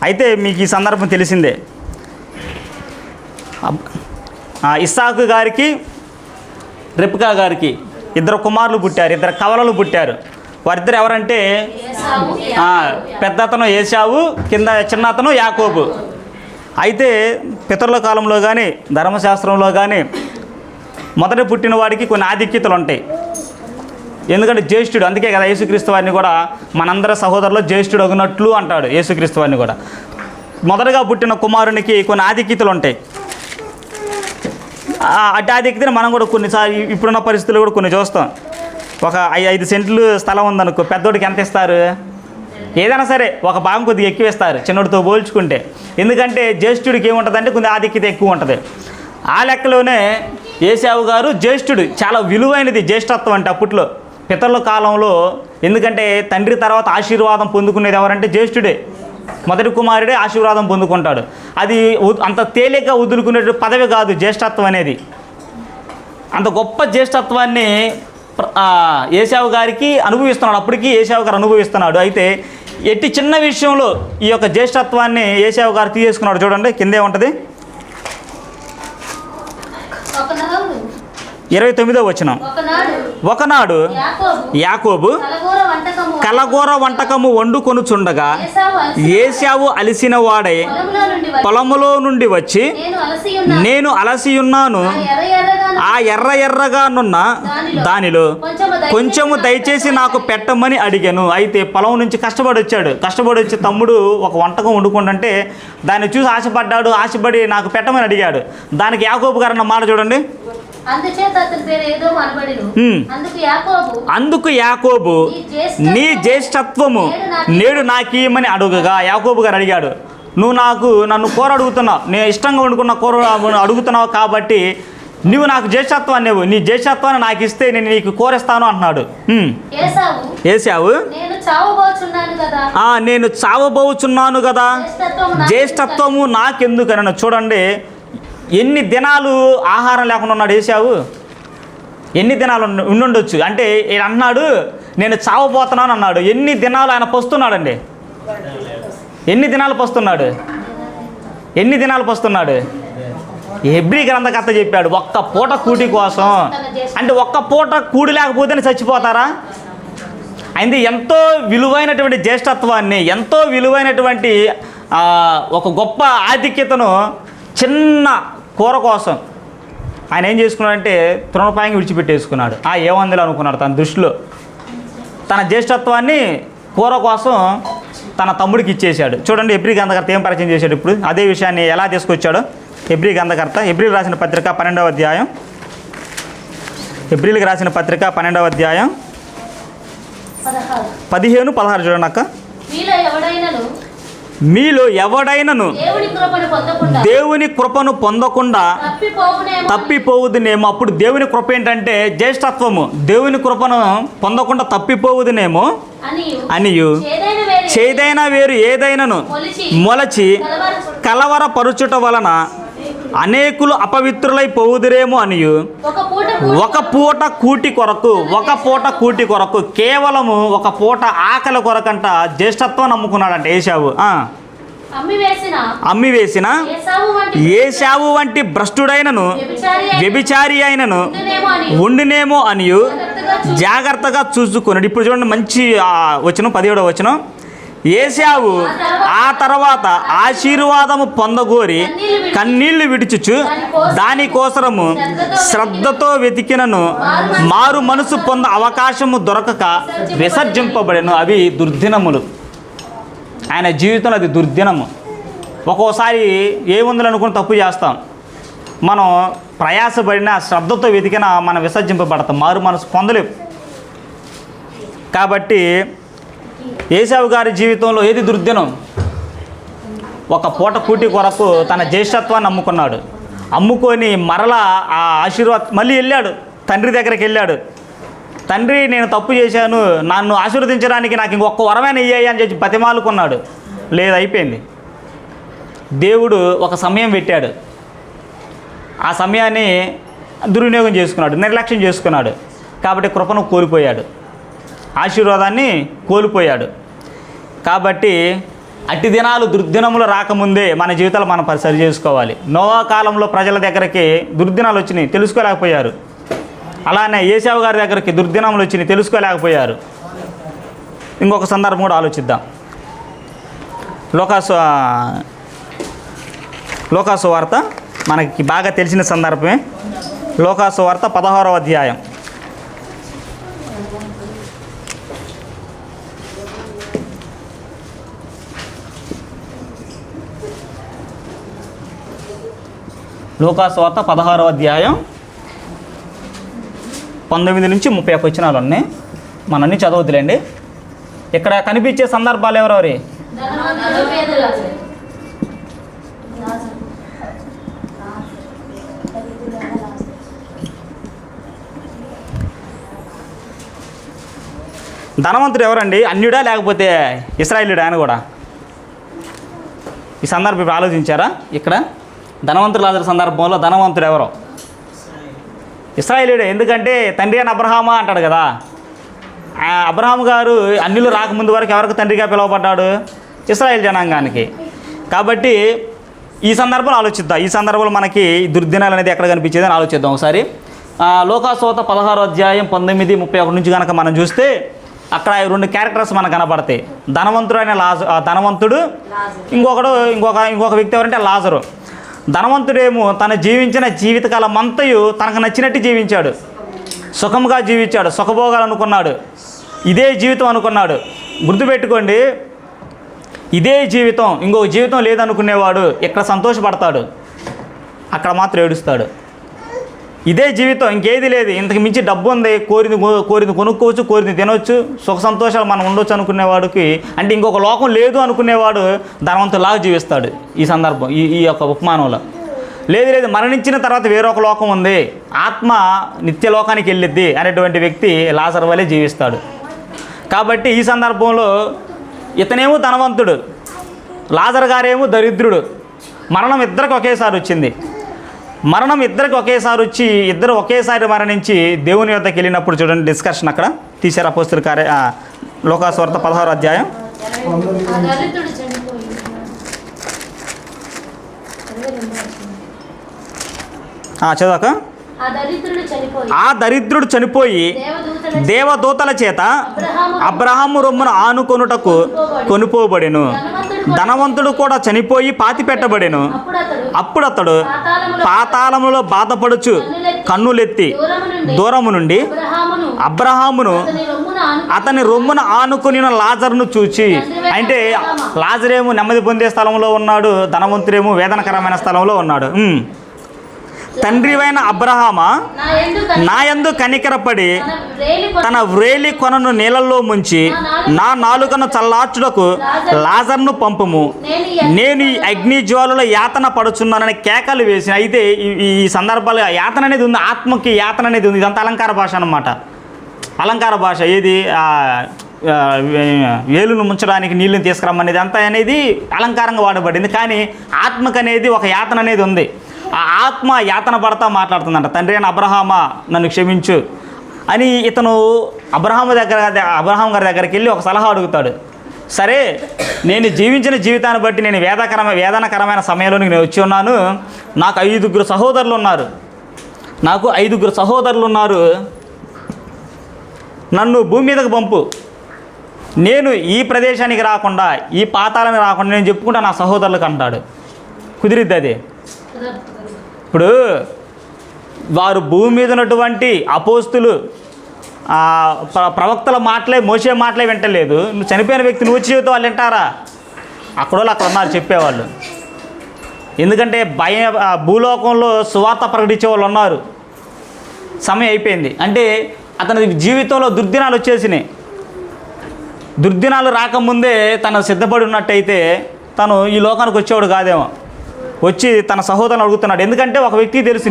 అయితే మీకు ఈ సందర్భం తెలిసిందే. ఇస్సాకు గారికి రెబ్కా గారికి 2 కుమారులు పుట్టారు, 2 కవలలు పుట్టారు. వారిద్దరు ఎవరంటే పెద్ద అతను ఏశావు, కింద చిన్న అతను యాకోబు. అయితే పితరుల కాలంలో కానీ ధర్మశాస్త్రంలో కానీ మొదట పుట్టిన వాడికి కొన్ని ఆధిక్యతలు ఉంటాయి. ఎందుకంటే జ్యేష్ఠుడు, అందుకే కదా యేసుక్రీస్తు వారిని కూడా మనందరి సహోదరులు జ్యేష్ఠుడు అగినట్లు అంటాడు యేసుక్రీస్తు వారిని కూడా. మొదటగా పుట్టిన కుమారునికి కొన్ని ఆధిక్యతలు ఉంటాయి. అటు ఆధిక్యతని మనం కూడా కొన్నిసార్లు ఇప్పుడున్న పరిస్థితులు కూడా కొన్ని చూస్తాం. ఒక 5 సెంట్లు స్థలం ఉందనుకో, పెద్దోడికి ఎంత ఇస్తారు? ఏదైనా సరే ఒక భాగం కొద్దిగా ఎక్కువ ఇస్తారు చిన్నోడితో పోల్చుకుంటే. ఎందుకంటే జ్యేష్ఠుడికి ఏముంటుందంటే కొద్దిగా ఆధిక్యత ఎక్కువ ఉంటుంది. ఆ లెక్కలోనే ఏశావు గారు జ్యేష్ఠుడు, చాలా విలువైనది జ్యేష్ఠత్వం అంటే అప్పట్లో పితరుల కాలంలో. ఎందుకంటే తండ్రి తర్వాత ఆశీర్వాదం పొందుకునేది ఎవరంటే జ్యేష్ఠుడే. మొదటి కుమారుడే ఆశీర్వాదం పొందుకుంటాడు. అది అంత తేలిక వదులుకునే పదవి కాదు జ్యేష్ఠత్వం అనేది. అంత గొప్ప జ్యేష్ఠత్వాన్ని ఏశావు గారికి అనుభవిస్తున్నాడు. అప్పటికి ఏశావు గారు అనుభవిస్తున్నాడు. అయితే ఎట్టి చిన్న విషయంలో ఈ యొక్క జ్యేష్ఠత్వాన్ని ఏశావు గారు తీసేసుకున్నాడు. చూడండి కిందే ఉంటుంది 29వ వచనం. ఒకనాడు యాకోబు కలగూర వంటకము వండుకొనుచుండగా ఏశావు అలసిన వాడై పొలములో నుండి వచ్చి, నేను అలసియున్నాను, ఆ ఎర్రగానున్న దానిలో కొంచెము దయచేసి నాకు పెట్టమని అడిగాను. అయితే పొలం నుంచి కష్టపడి వచ్చి తమ్ముడు ఒక వంటకం వండుకుంటుంటే దాన్ని చూసి ఆశపడ్డాడు. ఆశపడి నాకు పెట్టమని అడిగాడు. దానికి యాకోబు గారు అన్న మాట చూడండి, అందుచేత అతని పేరు ఏదో అనబడెను. అందుకు యాకోబు నీ జ్యేష్ఠత్వము నేడు నాకీయమని అడుగగా, యాకోబు గారు అడిగాడు, నన్ను కూర అడుగుతున్నావు, నేను ఇష్టంగా వండుకున్న కూర అడుగుతున్నావు కాబట్టి నువ్వు నాకు జ్యేష్ఠత్వాన్ని ఇవ్వు, నీ జ్యేష్ఠత్వాన్ని నాకు ఇస్తే నేను నీకు కూరేస్తాను అంటున్నాడు. ఏసావు నేను చావబోచున్నాను కదా, జ్యేష్ఠత్వము నాకెందుకనను. చూడండి ఎన్ని దినాలు ఆహారం లేకుండా ఉన్నాడు ఏసావు, ఎన్ని దినాలు ఉండుండొచ్చు అంటే అన్నాడు నేను చావబోతున్నాను అన్నాడు. ఎన్ని దినాలు ఆయన పస్తున్నాడండి, ఎన్ని దినాలు పస్తున్నాడు. హెబ్రీ గ్రంథకర్త చెప్పాడు ఒక్క పూట కూటి కోసం. అంటే ఒక్క పూట కూడి లేకపోతేనే చచ్చిపోతారా? అయితే ఎంతో విలువైనటువంటి జ్యేష్ఠత్వాన్ని, ఎంతో విలువైనటువంటి ఒక గొప్ప ఆధిక్యతను చిన్న కూర కోసం ఆయన ఏం చేసుకున్నాడంటే తృణపాయంగా విడిచిపెట్టేసుకున్నాడు. ఏమందులు అనుకున్నాడు తన దృష్టిలో. తన జ్యేష్ఠత్వాన్ని కూర కోసం తన తమ్ముడికి ఇచ్చేశాడు. చూడండి హెబ్రీ గ్రంథకర్త ఏం పరిచయం చేశాడు ఇప్పుడు, అదే విషయాన్ని ఎలా తీసుకొచ్చాడో హెబ్రీ గ్రంథకర్త. హెబ్రీలకు రాసిన పత్రిక 12వ అధ్యాయం, హెబ్రీలకు రాసిన పత్రిక 12వ అధ్యాయం 15-16 చూడండి అక్క. మీలో ఎవడైనను దేవుని కృపను పొందకుండా తప్పిపోవుదునేమో. అప్పుడు దేవుని కృప ఏంటంటే జ్యేష్ఠత్వము. దేవుని కృపను పొందకుండా తప్పిపోవుదునేమో అనియు చేదైన వేరు ఏదైనను మొలచి కలవరపరుచుట వలన అనేకులు అపవిత్రులై పోవుదురేమో అనియు ఒక పూట కూటి కొరకు కేవలము ఒక పూట ఆకలి కొరకంట జ్యేష్ఠత్వం నమ్ముకున్నాడంట ఏసావు. అమ్మి వేసిన ఏసావు వంటి భ్రష్టుడైనను వ్యభిచారి అయినను ఉండినేమో అనియు జాగ్రత్తగా చూసుకున్నాడు. ఇప్పుడు చూడండి మంచి వచనం, 17వ వచనం. ఏసావు ఆ తర్వాత ఆశీర్వాదము పొందగోరి కన్నీళ్లు విడిచుచు దానికోసరము శ్రద్ధతో వెతికినను మారు మనసు పొంద అవకాశము దొరకక విసర్జింపబడెను. అవి దుర్దినములు. ఆయన జీవితంలో అది దుర్దినము. ఒక్కోసారి ఏముందని అనుకుని తప్పు చేస్తాం. మనం ప్రయాసపడిన శ్రద్ధతో వెతికినా మనం విసర్జింపబడతాం, మారు మనసు పొందలేవు. కాబట్టి ఏసావు గారి జీవితంలో ఏది దుర్దినం? ఒక పూట కూటి కొరకు తన జ్యేష్ఠత్వాన్ని అమ్ముకున్నాడు. అమ్ముకొని మరలా ఆ మళ్ళీ వెళ్ళాడు, తండ్రి దగ్గరికి వెళ్ళాడు. తండ్రి నేను తప్పు చేశాను, నన్ను ఆశీర్వదించడానికి నాకు ఇంకొక వరమైన ఇయ్యాయి అని చెప్పి బతిమాలుకున్నాడు. లేదు, అయిపోయింది. దేవుడు ఒక సమయం పెట్టాడు, ఆ సమయాన్ని దుర్వినియోగం చేసుకున్నాడు, నిర్లక్ష్యం చేసుకున్నాడు. కాబట్టి కృపను కోల్పోయాడు, ఆశీర్వాదాన్ని కోల్పోయాడు. కాబట్టి అట్టి దినాలు దుర్దినములు రాకముందే మన జీవితాలు మనం సరి చేసుకోవాలి. నోవా కాలంలో ప్రజల దగ్గరికి దుర్దినాలు వచ్చినాయి, తెలుసుకోలేకపోయారు. అలానే ఏసావు గారి దగ్గరికి దుర్దినములు వచ్చినాయి, తెలుసుకోలేకపోయారు. ఇంకొక సందర్భం కూడా ఆలోచిద్దాం. లోకాసు వార్త మనకి బాగా తెలిసిన సందర్భమే. లోకాసు వార్త 16వ అధ్యాయం. లోకాసు వార్త 16వ అధ్యాయం 19 నుంచి 30 వచనాలు ఉన్నాయి. మనన్నీ చదవద్దులేండి. ఇక్కడ కనిపించే సందర్భాలు ఎవరెవరి? ధనవంతుడు ఎవరండి? అన్యుడా లేకపోతే ఇశ్రాయేలీయుడా? ఆయన కూడా ఈ సందర్భం ఇప్పుడు ఆలోచించారా? ఇక్కడ ధనవంతుడు లాజరు సందర్భంలో ధనవంతుడు ఎవరో? ఇశ్రాయేలీయుడే. ఎందుకంటే తండ్రి అని అబ్రహామా అంటాడు కదా. అబ్రహాము గారు అన్యులు రాకముందు వరకు ఎవరికి తండ్రిగా పిలువబడ్డాడు? ఇశ్రాయేల్ జనాంగానికి. కాబట్టి ఈ సందర్భంలో ఆలోచిద్దాం. ఈ సందర్భంలో మనకి దుర్దినాలు అనేది ఎక్కడ కనిపించేది అని ఆలోచిద్దాం ఒకసారి. లోకాసువార్త 16వ అధ్యాయం 19, 31 నుంచి కనుక మనం చూస్తే అక్కడ 2 క్యారెక్టర్స్ మనకు కనపడతాయి. ధనవంతుడు, ఇంకొక వ్యక్తి ఎవరంటే లాజరు. ధనవంతుడేమో తను జీవించిన జీవితకాలం అంతయు తనకు నచ్చినట్టు జీవించాడు, సుఖంగా జీవించాడు, సుఖభోగాలు ఇదే జీవితం అనుకున్నాడు. గుర్తుపెట్టుకోండి, ఇదే జీవితం, ఇంకొక జీవితం లేదనుకునేవాడు ఇక్కడ సంతోషపడతాడు, అక్కడ మాత్రం ఏడుస్తాడు. ఇదే జీవితం, ఇంకేది లేదు. ఇంతకు మించి డబ్బు ఉంది, కోరింది కొనుక్కోవచ్చు, కోరింది తినవచ్చు, సుఖ సంతోషాలు మనం ఉండొచ్చు అనుకునేవాడికి, అంటే ఇంకొక లోకం లేదు అనుకునేవాడు ధనవంతులాగా జీవిస్తాడు. ఈ సందర్భం ఈ యొక్క ఉపమానంలో లేదు మరణించిన తర్వాత వేరొక లోకం ఉంది, ఆత్మ నిత్య లోకానికి వెళ్ళిద్ది అనేటువంటి వ్యక్తి లాజరు వలె జీవిస్తాడు. కాబట్టి ఈ సందర్భంలో ఇతనేమో ధనవంతుడు, లాజరు గారేమో దరిద్రుడు. మరణం ఇద్దరికి ఒకేసారి వచ్చింది. మరణం ఇద్దరికి ఒకేసారి వచ్చి ఇద్దరు ఒకేసారి మరణించి దేవుని యొద్దకు వెళ్ళినప్పుడు చూడండి డిస్కషన్ అక్కడ తీశారు అపోస్తలుల కార్య లూకాసు వార్త 16వ అధ్యాయం. చదవక. ఆ దరిద్రుడు చనిపోయి దేవదూతల చేత అబ్రహాము రొమ్మును ఆనుకొనుటకు కొనుపోబడెను. ధనవంతుడు కూడా చనిపోయి పాతిపెట్టబడెను. అప్పుడు అతడు పాతాళములో బాధపడుచు కన్నులెత్తి దూరము నుండి అబ్రహామును అతని రొమ్మున ఆనుకుని లాజరును చూచి, అంటే లాజరేమో నెమ్మది పొందే స్థలంలో ఉన్నాడు, ధనవంతుడేమో వేదనకరమైన స్థలంలో ఉన్నాడు. తండ్రివైన అబ్రహామా, నా యందు కనికరపడి తన వ్రేలి కొనను నీళ్ళల్లో ముంచి నా నాలుకను చల్లార్చుటకు లాజర్ను పంపుము, నేను ఈ అగ్ని జ్వాలలో యాతన పడుచున్నానని కేకలు వేసి. అయితే ఈ సందర్భాలు యాతన అనేది ఉంది, ఆత్మకి యాతన అనేది ఉంది. ఇదంతా అలంకార భాష అన్నమాట. అలంకార భాష ఏది, వేలును ముంచడానికి నీళ్ళని తీసుకురమ్మనేది అంతా అనేది అలంకారంగా వాడబడింది. కానీ ఆత్మకు అనేది ఒక యాతన అనేది ఉంది. ఆ ఆత్మ యాతన పడతా మాట్లాడుతుందంట, తండ్రి అయిన అబ్రహామా నన్ను క్షమించు అని. ఇతను అబ్రహాం గారి దగ్గరికి వెళ్ళి ఒక సలహా అడుగుతాడు. సరే, నేను జీవించిన జీవితాన్ని బట్టి నేను వేదనకరమైన సమయంలోనికి నేను వచ్చి ఉన్నాను. నాకు 5 సహోదరులు ఉన్నారు. నన్ను భూమి మీదకు పంపు, నేను ఈ ప్రదేశానికి రాకుండా, ఈ పాతాళానికి రాకుండా నేను చెప్పుకుంటా నా సహోదరులకు అంటాడు. కుదిరిద్ది అది? ఇప్పుడు వారు భూమి మీద ఉన్నటువంటి అపోస్తులు ప్రవక్తల మాటలే, మోసే మాటలే వింటలేదు. నువ్వు చనిపోయిన వ్యక్తి నువ్వు చెబుతావు, వాళ్ళు వింటారా? అక్కడ ఉన్నారు చెప్పేవాళ్ళు. ఎందుకంటే భూలోకంలో సువార్త ప్రకటించే వాళ్ళు ఉన్నారు. సమయం అయిపోయింది అంటే అతని జీవితంలో దుర్దినాలు వచ్చేసినాయి. దుర్దినాలు రాకముందే తను సిద్ధపడి ఉన్నట్టయితే తను ఈ లోకానికి వచ్చేవాడు కాదేమో. వచ్చి తన సహోదరుని అడుగుతున్నాడు. ఎందుకంటే ఒక వ్యక్తికి తెలుసు,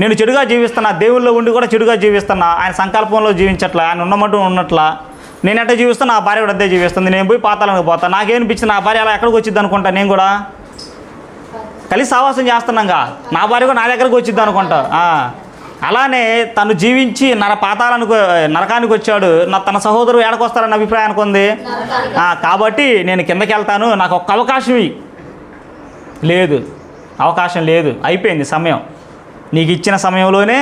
నేను చెడుగా జీవిస్తున్నా, దేవుల్లో ఉండి కూడా చెడుగా జీవిస్తున్నా, ఆయన సంకల్పంలో జీవించట్లా, ఆయన ఉన్నట్లా నేను ఎట్లా జీవిస్తాను, నా భార్య కూడా అదే జీవిస్తుంది, నేను పోయి పాతాళానికి పోతాను. నాకేమనిపించింది, నా భార్య అలా ఎక్కడికి వచ్చింది అనుకుంటా, నేను కూడా కలిసి సావాసం చేస్తున్నాగా, నా భార్య కూడా నా దగ్గరకు వచ్చింది అనుకుంటా. అలానే తను జీవించి నరకానికి వచ్చాడు, తన సహోదరు ఏడకొస్తారన్న అభిప్రాయానికి ఉంది. కాబట్టి నేను కిందకి వెళ్తాను, నాకు ఒక్క అవకాశం లేదు, అవకాశం లేదు, అయిపోయింది సమయం. నీకు ఇచ్చిన సమయంలోనే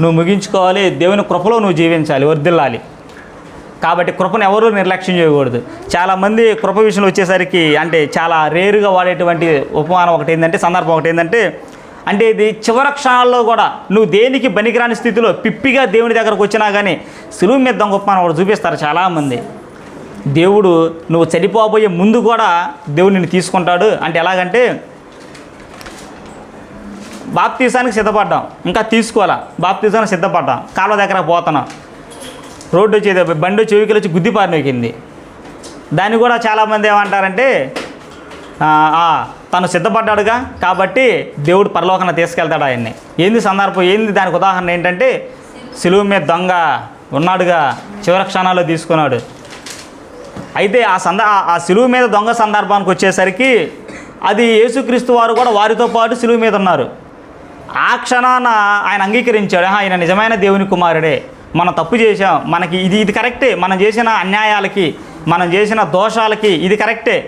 నువ్వు ముగించుకోవాలి, దేవుని కృపలో నువ్వు జీవించాలి, వర్ధిల్లాలి. కాబట్టి కృపను ఎవరూ నిర్లక్ష్యం చేయకూడదు. చాలామంది కృప విషయంలో వచ్చేసరికి అంటే చాలా రేరుగా వాడేటువంటి ఉపమానం ఒకటి ఏంటంటే, సందర్భం ఒకటి ఏంటంటే, అంటే ఇది చివరి క్షణాల్లో కూడా నువ్వు దేనికి పనికిరాని స్థితిలో పిప్పిగా దేవుని దగ్గరకు వచ్చినా కానీ సులువు మీద దొంగ ఉపమానం ఒకటి చూపిస్తారు చాలామంది. దేవుడు నువ్వు చనిపోబోయే ముందు కూడా దేవుడు నిన్ను తీసుకుంటాడు. అంటే ఎలాగంటే, బాప్తీసానికి సిద్ధపడ్డాం, ఇంకా తీసుకోవాలా, బాప్తీసానికి సిద్ధపడ్డాం, కాలువ దగ్గర పోతున్నాం, రోడ్డు వచ్చేది బండి చెవికలు వచ్చి గుద్దిపారినెక్కింది. దాన్ని కూడా చాలామంది ఏమంటారంటే, తను సిద్ధపడ్డాడుగా కాబట్టి దేవుడు పరలోకాన్ని తీసుకెళ్తాడు ఆయన్ని. ఏంది సందర్భం, ఏంది దానికి ఉదాహరణ ఏంటంటే, సిలువ మీద దొంగ ఉన్నాడుగా, చివరి క్షణాల్లో తీసుకున్నాడు. అయితే ఆ సిలువ మీద దొంగ సందర్భానికి వచ్చేసరికి అది యేసుక్రీస్తు వారు కూడా వారితో పాటు సిలువ మీద ఉన్నారు. ఆ క్షణాన ఆయన అంగీకరించాడు, ఆయన నిజమైన దేవుని కుమారుడే, మనం తప్పు చేసాం, మనకి ఇది కరెక్టే, మనం చేసిన అన్యాయాలకి, మనం చేసిన దోషాలకి ఇది కరెక్టే.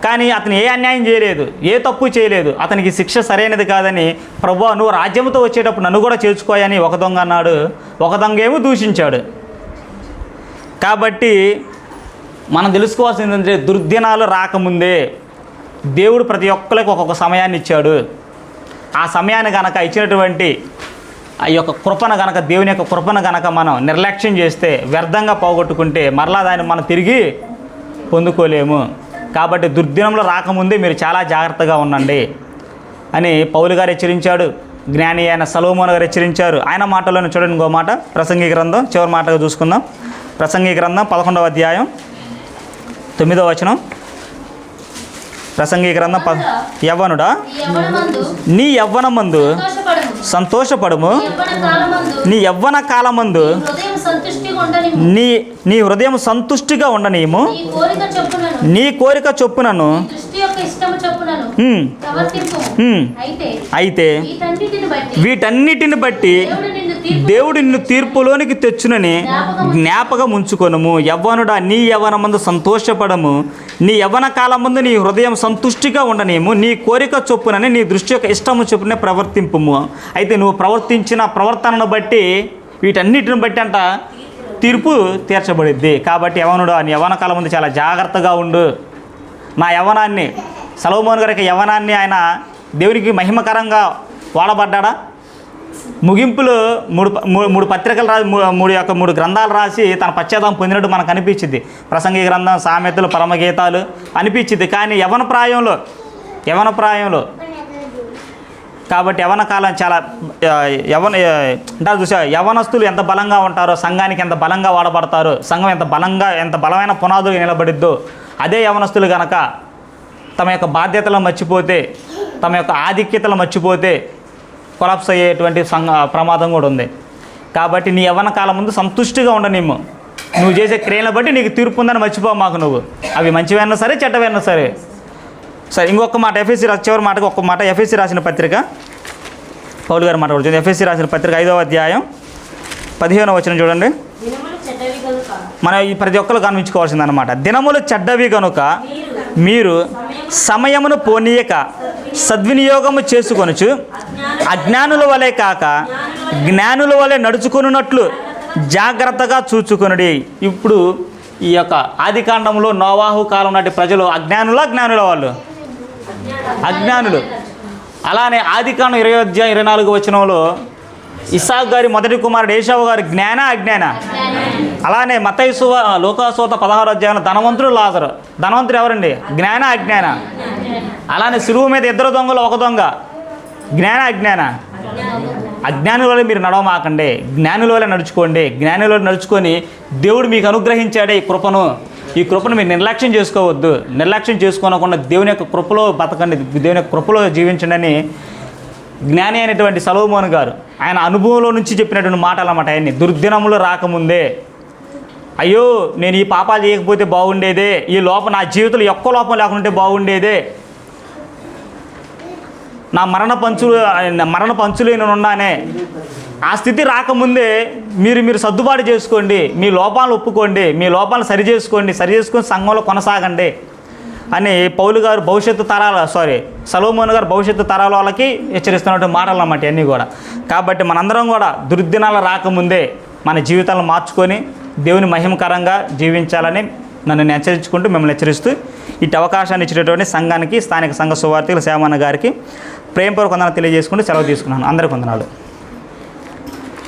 కానీ అతను ఏ అన్యాయం చేయలేదు, ఏ తప్పు చేయలేదు, అతనికి శిక్ష సరైనది కాదని, ప్రభువా నువ్వు రాజ్యంతో వచ్చేటప్పుడు నన్ను కూడా చేర్చుకోయని ఒక దొంగ అన్నాడు, ఒక దొంగ ఏమో దూషించాడు. కాబట్టి మనం తెలుసుకోవాల్సింది ఏంటంటే, దుర్దినాలు రాకముందే దేవుడు ప్రతి ఒక్కరికి ఒక్కొక్క సమయాన్ని ఇచ్చాడు. ఆ సమయాన్ని కనుక ఇచ్చినటువంటి ఆ యొక్క కృపను కనుక, దేవుని యొక్క కృపను కనుక మనం నిర్లక్ష్యం చేస్తే, వ్యర్థంగా పోగొట్టుకుంటే మరలా దాన్ని మనం తిరిగి పొందుకోలేము. కాబట్టి దుర్దినంలో రాకముందే మీరు చాలా జాగ్రత్తగా ఉండండి అని పౌలు గారు హెచ్చరించాడు. జ్ఞాని అయిన సొలొమోను గారు హెచ్చరించారు. ఆయన మాటలోనే చూడండి ఇంకో మాట, ప్రసంగి గ్రంథం చివరి మాటగా చూసుకుందాం. ప్రసంగి గ్రంథం 11వ అధ్యాయం 9వ వచనం. ప్రసంగి గ్రంథం యవ్వనుడా నీ యవ్వనమందు సంతోషపడుము, నీ యవ్వన కాలమందు నీ హృదయం సంతుష్టిగా ఉండనీయము, నీ కోరిక చొప్పునను అయితే వీటన్నిటిని బట్టి దేవుడు నిన్ను తీర్పులోనికి తెచ్చునని జ్ఞాపకం ఉంచుకొనుము. యవ్వనుడా నీ యవ్వనమందు సంతోషపడము, నీ యవ్వన కాలమందు నీ హృదయం సంతుష్టిగా ఉండనేము, నీ కోరిక చొప్పునని నీ దృష్టి యొక్క ఇష్టము చొప్పునే ప్రవర్తింపుము. అయితే నువ్వు ప్రవర్తించిన ప్రవర్తనను బట్టి వీటన్నిటిని బట్టి అంట తీర్పు తీర్చబడిద్ది. కాబట్టి యవ్వనుడు నీ యవ్వన కాలం ముందు చాలా జాగ్రత్తగా ఉండు. నా యవ్వనాన్ని, సొలొమోను గారి యవ్వనాన్ని ఆయన దేవునికి మహిమకరంగా వాడబడ్డా. ముగింపులో మూడు పత్రికలు రాసి మూడు గ్రంథాలు రాసి తన పశ్చాత్తాపం పొందినట్టు మనకు అనిపించింది. ప్రసంగి గ్రంథం, సామెతలు, పరమగీతాలు అనిపించింది. కానీ యవ్వన ప్రాయంలో కాబట్టి యవ్వన కాలం చాలా అంటారు చూసా, యవ్వనస్తులు ఎంత బలంగా ఉంటారో సంఘానికి ఎంత బలంగా వాడబడతారో, సంఘం ఎంత బలమైన పునాదులు నిలబడిద్దో, అదే యవ్వనస్తులు కనుక తమ యొక్క బాధ్యతలను మర్చిపోతే, తమ యొక్క ఆధిక్యతలు మర్చిపోతే కొలాప్స్ అయ్యేటువంటి ప్రమాదం కూడా ఉంది. కాబట్టి నీ యవ్వన కాలం ముందు సంతుష్టిగా ఉండనిమ్ము. నువ్వు చేసే క్రియలను బట్టి నీకు తీర్పు ఉందని మర్చిపో మాకు. నువ్వు అవి మంచివైనా సరే చెడ్డవైనా సరే. సరే, ఇంకొక మాట ఎఫ్ఎస్సి చివరి మాటకు ఒక్క మాట. ఎఫ్ఎస్సి రాసిన పత్రిక, పౌలు గారి మాట కూడా ఎఫ్ఎస్సి రాసిన పత్రిక 5వ అధ్యాయం 15వ వచనం చూడండి. మనం ఈ ప్రతి ఒక్కరు గమనించుకోవాల్సిందనమాట. దినములు చెడ్డవి గనుక మీరు సమయమును పోనీయక సద్వినియోగము చేసుకొనుచు అజ్ఞానుల వలె కాక జ్ఞానుల వలె నడుచుకున్నట్లు జాగ్రత్తగా చూచుకొనుడి. ఇప్పుడు ఈ యొక్క ఆదికాండంలో నోవాహు కాలం నాటి ప్రజలు జ్ఞానుల వాళ్ళు అజ్ఞానులు. అలానే ఆదికాండం 20వ అధ్యాయం 24వ వచనంలో ఇస్సాకు గారి మొదటి కుమారుడు ఏశావు గారు అజ్ఞాన. అలానే మత్తయి లోకాసువార్త 16వ అధ్యాయంలో ధనవంతుడు లాజరు. ధనవంతుడు ఎవరండి? అజ్ఞాన. అలానే సులువు మీద 2 దొంగలు 1 దొంగ. అజ్ఞాన. అజ్ఞానుల వల్ల మీరు నడవమాకండి, జ్ఞానుల వల్ల నడుచుకోండి. జ్ఞానుల వల్ల నడుచుకొని దేవుడు మీకు అనుగ్రహించాడే ఈ కృపను మీరు నిర్లక్ష్యం చేసుకోవద్దు. నిర్లక్ష్యం చేసుకోనకుండా దేవుని యొక్క కృపలో బతకండి, దేవుని యొక్క కృపలో జీవించండి అని జ్ఞాని అయినటువంటి సొలొమోను గారు ఆయన అనుభవంలో నుంచి చెప్పినటువంటి మాటలు అన్నమాట. ఆయన్ని దుర్దినములు రాకముందే, అయ్యో నేను ఈ పాపాలు చేయకపోతే బాగుండేదే, ఈ లోపం నా జీవితంలో ఒక్క లోపం లేకుంటే బాగుండేదే, నా మరణ పంచులు నేను ఉన్నానే, ఆ స్థితి రాకముందే మీరు సర్దుబాటు చేసుకోండి, మీ లోపాలను ఒప్పుకోండి, మీ లోపాలను సరి చేసుకొని సంఘంలో కొనసాగండి అని సొలొమోను గారు భవిష్యత్తు తరాల వాళ్ళకి హెచ్చరిస్తున్నటువంటి మాటలు అన్నమాట అన్నీ కూడా. కాబట్టి మనందరం కూడా దుర్దినాలు రాకముందే మన జీవితాలను మార్చుకొని దేవుని మహిమకరంగా జీవించాలని నన్ను హెచ్చరించుకుంటూ మిమ్మల్ని హెచ్చరిస్తూ ఇటు అవకాశాన్ని ఇచ్చినటువంటి సంఘానికి, స్థానిక సంఘ సువార్థికులు సేవన్న గారికి ప్రేమపూర్వక వందనాలు తెలియజేసుకుంటూ సెలవు తీసుకున్నాను. అందరికీ వందనాలు.